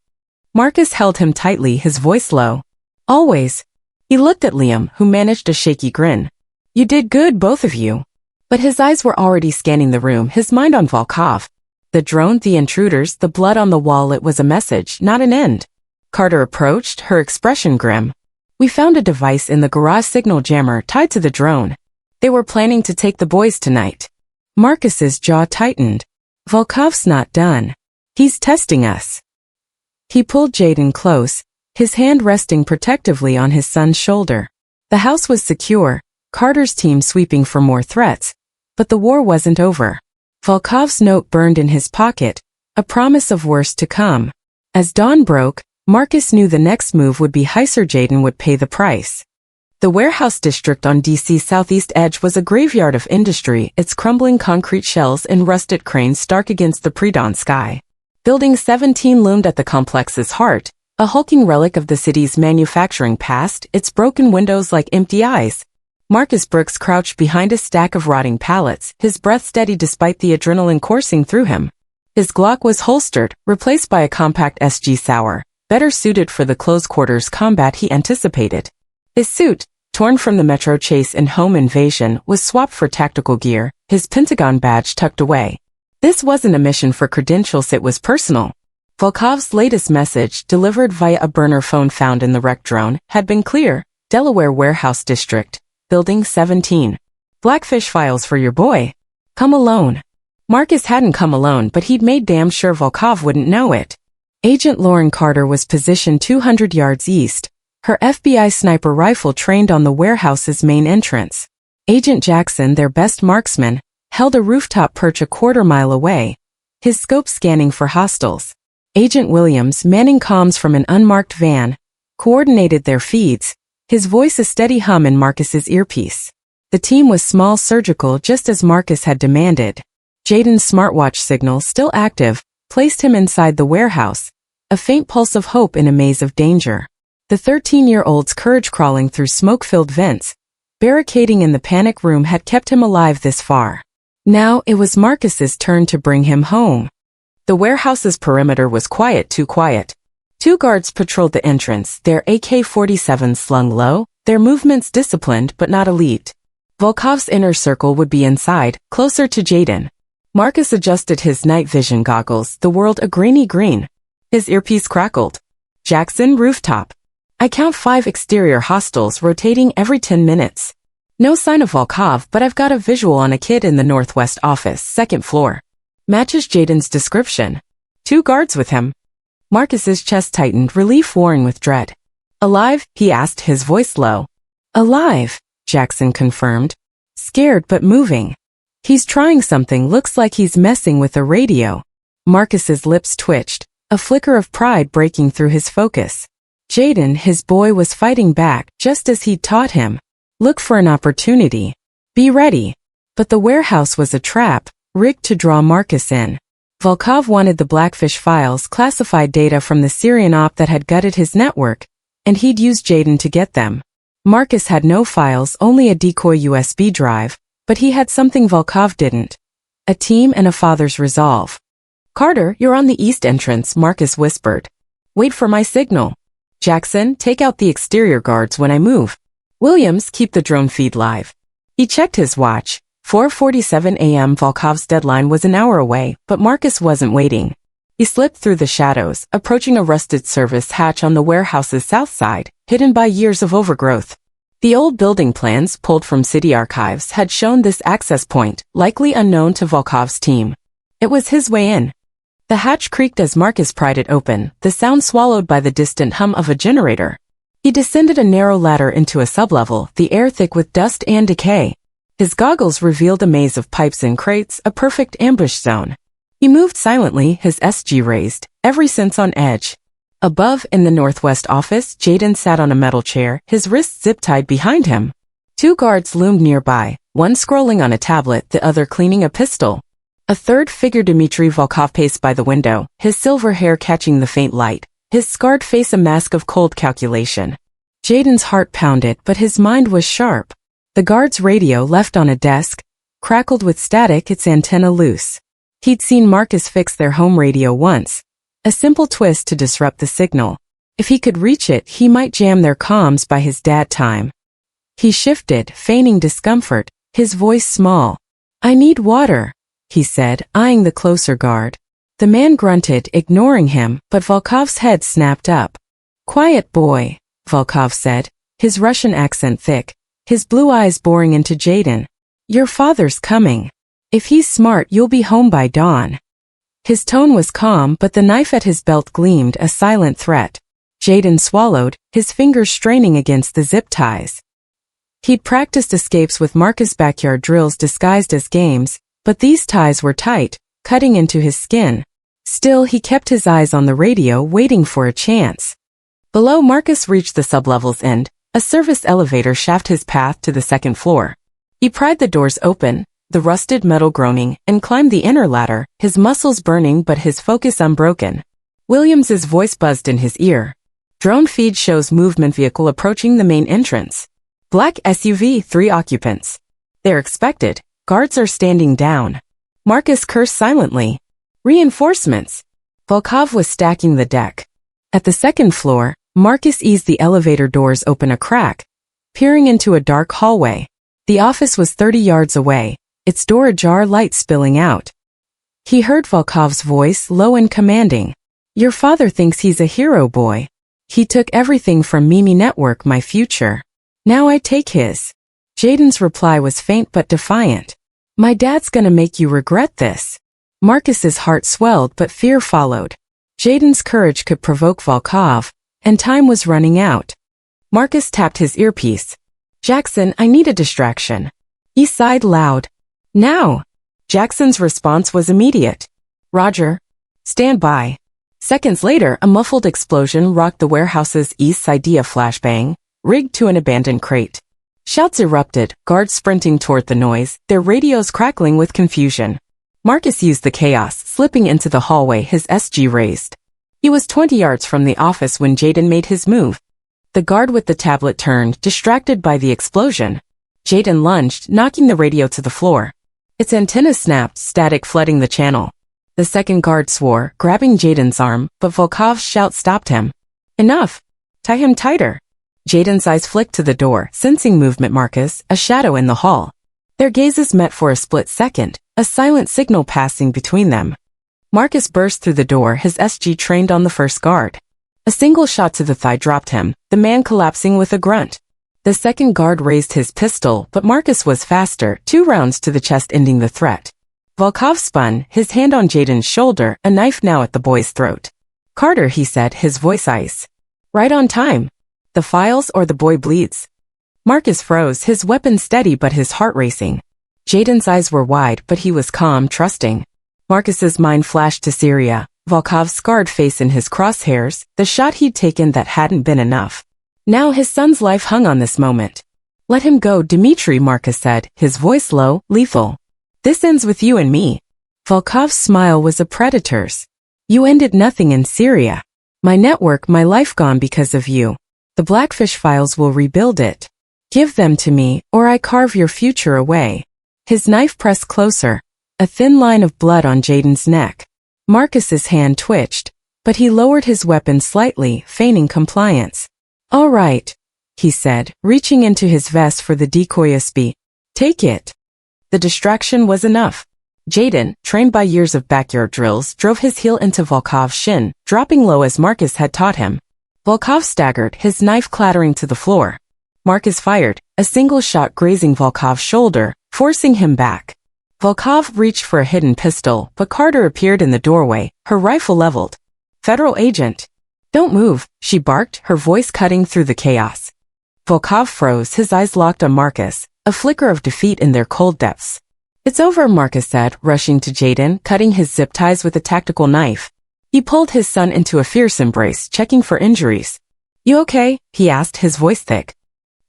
Marcus held him tightly, his voice low. "Always." He looked at Liam, who managed a shaky grin. "You did good, both of you." But his eyes were already scanning the room, his mind on Volkov. The drone, the intruders, the blood on the wall, it was a message, not an end. Carter approached, her expression grim. "We found a device in the garage signal jammer tied to the drone. They were planning to take the boys tonight." Marcus's jaw tightened. "Volkov's not done. He's testing us." He pulled Jaden close, his hand resting protectively on his son's shoulder. The house was secure, Carter's team sweeping for more threats, but the war wasn't over. Volkov's note burned in his pocket, a promise of worse to come. As dawn broke, Marcus knew the next move would be heiser. Jaden would pay the price. The warehouse district on DC's southeast edge was a graveyard of industry, its crumbling concrete shells and rusted cranes stark against the pre-dawn sky. Building 17 loomed at the complex's heart, a hulking relic of the city's manufacturing past, its broken windows like empty eyes. Marcus Brooks crouched behind a stack of rotting pallets, his breath steady despite the adrenaline coursing through him. His Glock was holstered, replaced by a compact SG Sauer, better suited for the close-quarters combat he anticipated. His suit, torn from the metro chase and home invasion, was swapped for tactical gear, his Pentagon badge tucked away. This wasn't a mission for credentials, it was personal. Volkov's latest message, delivered via a burner phone found in the wrecked drone, had been clear: Delaware Warehouse District, Building 17. Blackfish files for your boy. Come alone. Marcus hadn't come alone, but he'd made damn sure Volkov wouldn't know it. Agent Lauren Carter was positioned 200 yards east, her FBI sniper rifle trained on the warehouse's main entrance. Agent Jackson, their best marksman, held a rooftop perch a quarter-mile away, his scope scanning for hostiles. Agent Williams, manning comms from an unmarked van, coordinated their feeds, his voice a steady hum in Marcus's earpiece. The team was small, surgical, just as Marcus had demanded. Jaden's smartwatch signal, still active, placed him inside the warehouse, a faint pulse of hope in a maze of danger. The 13-year-old's courage crawling through smoke-filled vents, barricading in the panic room, had kept him alive this far. Now it was Marcus's turn to bring him home. The warehouse's perimeter was quiet, too quiet. 2 guards patrolled the entrance, their AK-47s slung low, their movements disciplined but not elite. Volkov's inner circle would be inside, closer to Jaden. Marcus adjusted his night vision goggles, the world a grainy green. His earpiece crackled. Jackson, rooftop. I count 5 exterior hostiles rotating every 10 minutes. No sign of Volkov, but I've got a visual on a kid in the northwest office, 2nd floor. Matches Jaden's description. 2 guards with him. Marcus's chest tightened, relief warring with dread. Alive? He asked, his voice low. Alive, Jackson confirmed. Scared but moving. He's trying something, looks like he's messing with a radio. Marcus's lips twitched, a flicker of pride breaking through his focus. Jaden, his boy, was fighting back, just as he'd taught him. Look for an opportunity. Be ready. But the warehouse was a trap, rigged to draw Marcus in. Volkov wanted the Blackfish files, classified data from the Syrian op that had gutted his network, and he'd used Jaden to get them. Marcus had no files, only a decoy USB drive, but he had something Volkov didn't. A team and a father's resolve. Carter, you're on the east entrance, Marcus whispered. Wait for my signal. Jackson, take out the exterior guards when I move. Williams, keep the drone feed live. He checked his watch. 4:47 a.m. Volkov's deadline was an hour away, but Marcus wasn't waiting. He slipped through the shadows, approaching a rusted service hatch on the warehouse's south side, hidden by years of overgrowth. The old building plans, pulled from city archives, had shown this access point, likely unknown to Volkov's team. It was his way in. The hatch creaked as Marcus pried it open, the sound swallowed by the distant hum of a generator. He descended a narrow ladder into a sublevel, the air thick with dust and decay. His goggles revealed a maze of pipes and crates, a perfect ambush zone. He moved silently, his SG raised, every sense on edge. Above, in the northwest office, Jaden sat on a metal chair, his wrists zip-tied behind him. 2 guards loomed nearby, one scrolling on a tablet, the other cleaning a pistol. A third figure, Dmitry Volkov, paced by the window, his silver hair catching the faint light, his scarred face a mask of cold calculation. Jaden's heart pounded, but his mind was sharp. The guard's radio, left on a desk, crackled with static, its antenna loose. He'd seen Marcus fix their home radio once. A simple twist to disrupt the signal. If he could reach it, he might jam their comms by his dad time. He shifted, feigning discomfort, his voice small. I need water, he said, eyeing the closer guard. The man grunted, ignoring him, but Volkov's head snapped up. Quiet boy, Volkov said, his Russian accent thick, his blue eyes boring into Jaden. Your father's coming. If he's smart, you'll be home by dawn. His tone was calm, but the knife at his belt gleamed, a silent threat. Jaden swallowed, his fingers straining against the zip ties. He'd practiced escapes with Marcus' backyard drills disguised as games, but these ties were tight, cutting into his skin. Still, he kept his eyes on the radio, waiting for a chance. Below, Marcus reached the sublevel's end. A service elevator shafted his path to the 2nd floor. He pried the doors open, the rusted metal groaning, and climbed the inner ladder, his muscles burning but his focus unbroken. Williams's voice buzzed in his ear. Drone feed shows movement vehicle approaching the main entrance. Black SUV, 3 occupants. They're expected. Guards are standing down. Marcus cursed silently. Reinforcements. Volkov was stacking the deck. At the 2nd floor, Marcus eased the elevator doors open a crack, peering into a dark hallway. The office was 30 yards away, its door ajar, light spilling out. He heard Volkov's voice, low and commanding. Your father thinks he's a hero, boy. He took everything from Mimi Network, my future. Now I take his. Jaden's reply was faint but defiant. My dad's gonna make you regret this. Marcus's heart swelled but fear followed. Jaden's courage could provoke Volkov, and time was running out. Marcus tapped his earpiece. Jackson, I need a distraction. He sighed loud. Now. Jackson's response was immediate. Roger. Stand by. Seconds later, a muffled explosion rocked the warehouse's east side flashbang, rigged to an abandoned crate. Shouts erupted, guards sprinting toward the noise, their radios crackling with confusion. Marcus used the chaos, slipping into the hallway, his SG raised. He was 20 yards from the office when Jaden made his move. The guard with the tablet turned, distracted by the explosion. Jaden lunged, knocking the radio to the floor. Its antenna snapped, static flooding the channel. The second guard swore, grabbing Jaden's arm, but Volkov's shout stopped him. Enough! Tie him tighter! Jaden's eyes flicked to the door, sensing movement. Marcus, a shadow in the hall. Their gazes met for a split second, a silent signal passing between them. Marcus burst through the door, his SG trained on the first guard. A single shot to the thigh dropped him, the man collapsing with a grunt. The second guard raised his pistol, but Marcus was faster, 2 rounds to the chest ending the threat. Volkov spun, his hand on Jaden's shoulder, a knife now at the boy's throat. Carter, he said, his voice ice. Right on time. The files or the boy bleeds. Marcus froze, his weapon steady but his heart racing. Jaden's eyes were wide, but he was calm, trusting. Marcus's mind flashed to Syria, Volkov's scarred face in his crosshairs, the shot he'd taken that hadn't been enough. Now his son's life hung on this moment. Let him go, Dmitri, Marcus said, his voice low, lethal. This ends with you and me. Volkov's smile was a predator's. You ended nothing in Syria. My network, my life gone because of you. The Blackfish files will rebuild it. Give them to me, or I carve your future away. His knife pressed closer, a thin line of blood on Jaden's neck. Marcus's hand twitched, but he lowered his weapon slightly, feigning compliance. All right, he said, reaching into his vest for the decoy USB. Take it. The distraction was enough. Jaden, trained by years of backyard drills, drove his heel into Volkov's shin, dropping low as Marcus had taught him. Volkov staggered, his knife clattering to the floor. Marcus fired, a single shot grazing Volkov's shoulder, forcing him back. Volkov reached for a hidden pistol, but Carter appeared in the doorway, her rifle leveled. Federal agent. Don't move, she barked, her voice cutting through the chaos. Volkov froze, his eyes locked on Marcus, a flicker of defeat in their cold depths. It's over, Marcus said, rushing to Jaden, cutting his zip ties with a tactical knife. He pulled his son into a fierce embrace, checking for injuries. You okay? He asked, his voice thick.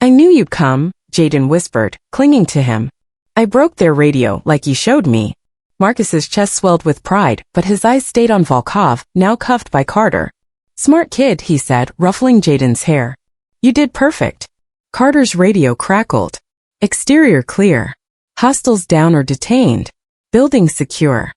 I knew you'd come, Jaden whispered, clinging to him. I broke their radio, like you showed me. Marcus's chest swelled with pride, but his eyes stayed on Volkov, now cuffed by Carter. Smart kid, he said, ruffling Jaden's hair. You did perfect. Carter's radio crackled. Exterior clear. Hostiles down or detained. Building secure.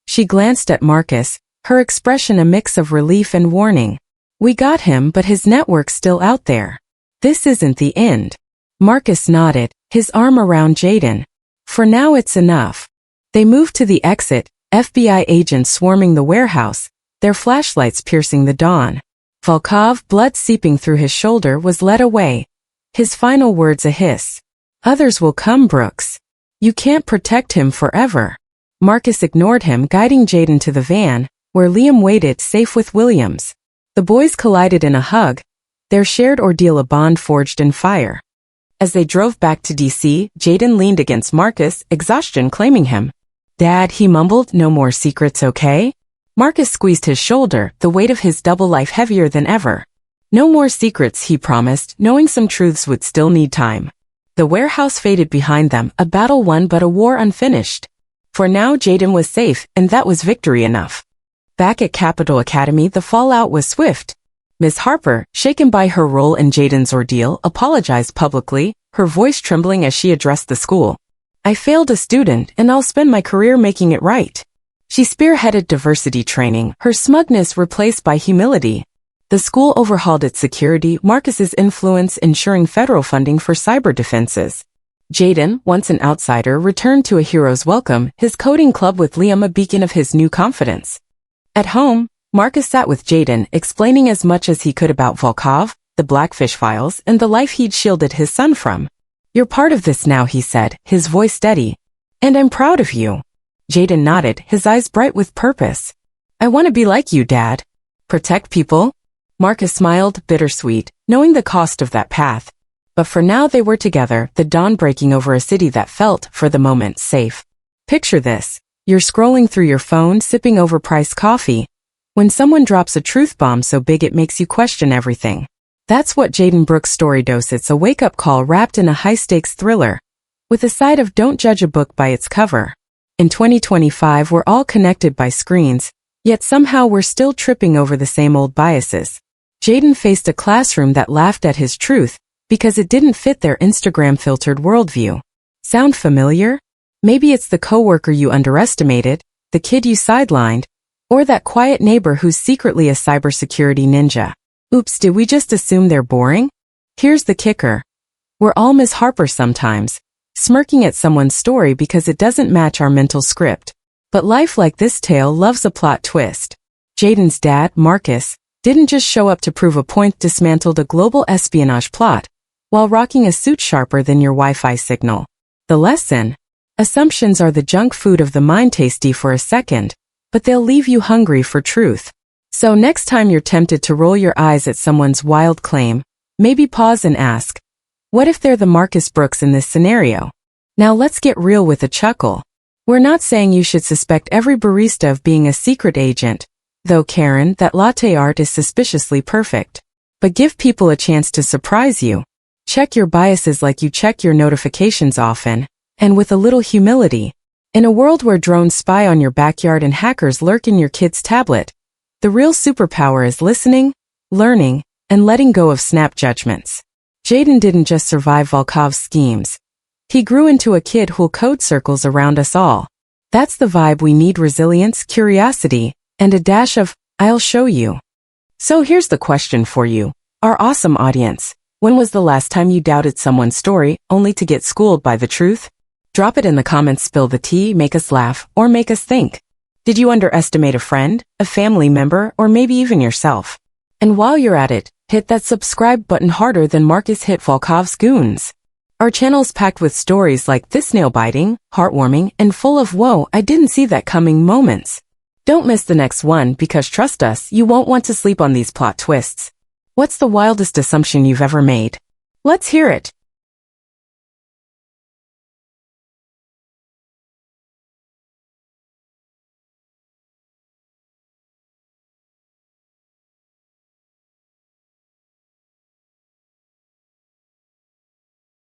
She glanced at Marcus, her expression a mix of relief and warning. We got him, but his network's still out there. This isn't the end. Marcus nodded, his arm around Jaden. For now it's enough. They moved to the exit, FBI agents swarming the warehouse, their flashlights piercing the dawn. Volkov, blood seeping through his shoulder, was led away. His final words a hiss. Others will come, Brooks. You can't protect him forever. Marcus ignored him, guiding Jaden to the van, where Liam waited, safe with Williams. The boys collided in a hug, their shared ordeal a bond forged in fire. As they drove back to D.C., Jaden leaned against Marcus, exhaustion claiming him. Dad, he mumbled, no more secrets, okay? Marcus squeezed his shoulder, the weight of his double life heavier than ever. No more secrets, he promised, knowing some truths would still need time. The warehouse faded behind them, a battle won but a war unfinished. For now Jaden was safe, and that was victory enough. Back at Capital Academy, the fallout was swift. Miss Harper, shaken by her role in Jaden's ordeal, apologized publicly, her voice trembling as she addressed the school. I failed a student, and I'll spend my career making it right. She spearheaded diversity training, her smugness replaced by humility. The school overhauled its security, Marcus's influence ensuring federal funding for cyber defenses. Jaden, once an outsider, returned to a hero's welcome, his coding club with Liam a beacon of his new confidence. At home, Marcus sat with Jaden, explaining as much as he could about Volkov, the Blackfish files, and the life he'd shielded his son from. "You're part of this now," he said, his voice steady. "And I'm proud of you." Jaden nodded, his eyes bright with purpose. "I want to be like you, Dad." "Protect people?" Marcus smiled, bittersweet, knowing the cost of that path. But for now they were together, the dawn breaking over a city that felt, for the moment, safe. Picture this. You're scrolling through your phone, sipping overpriced coffee, when someone drops a truth bomb so big it makes you question everything. That's what Jaden Brooks' story does. It's a wake-up call wrapped in a high-stakes thriller, with a side of don't judge a book by its cover. In 2025, we're all connected by screens, yet somehow we're still tripping over the same old biases. Jaden faced a classroom that laughed at his truth, because it didn't fit their Instagram-filtered worldview. Sound familiar? Maybe it's the coworker you underestimated, the kid you sidelined, or that quiet neighbor who's secretly a cybersecurity ninja. Oops, did we just assume they're boring? Here's the kicker. We're all Miss Harper sometimes, smirking at someone's story because it doesn't match our mental script. But life, like this tale, loves a plot twist. Jaden's dad, Marcus, didn't just show up to prove a point, dismantled a global espionage plot, while rocking a suit sharper than your Wi-Fi signal. The lesson? Assumptions are the junk food of the mind, tasty for a second, but they'll leave you hungry for truth. So next time you're tempted to roll your eyes at someone's wild claim, maybe pause and ask, what if they're the Marcus Brooks in this scenario? Now let's get real with a chuckle. We're not saying you should suspect every barista of being a secret agent, though Karen, that latte art is suspiciously perfect. But give people a chance to surprise you. Check your biases like you check your notifications often, and with a little humility. In a world where drones spy on your backyard and hackers lurk in your kid's tablet, the real superpower is listening, learning, and letting go of snap judgments. Jaden didn't just survive Volkov's schemes. He grew into a kid who'll code circles around us all. That's the vibe we need: resilience, curiosity, and a dash of, I'll show you. So here's the question for you, our awesome audience. When was the last time you doubted someone's story, only to get schooled by the truth? Drop it in the comments, spill the tea, make us laugh, or make us think. Did you underestimate a friend, a family member, or maybe even yourself? And while you're at it, hit that subscribe button harder than Marcus hit Volkov's goons. Our channel's packed with stories like this, nail-biting, heartwarming, and full of whoa, I didn't see that coming moments. Don't miss the next one, because trust us, you won't want to sleep on these plot twists. What's the wildest assumption you've ever made? Let's hear it.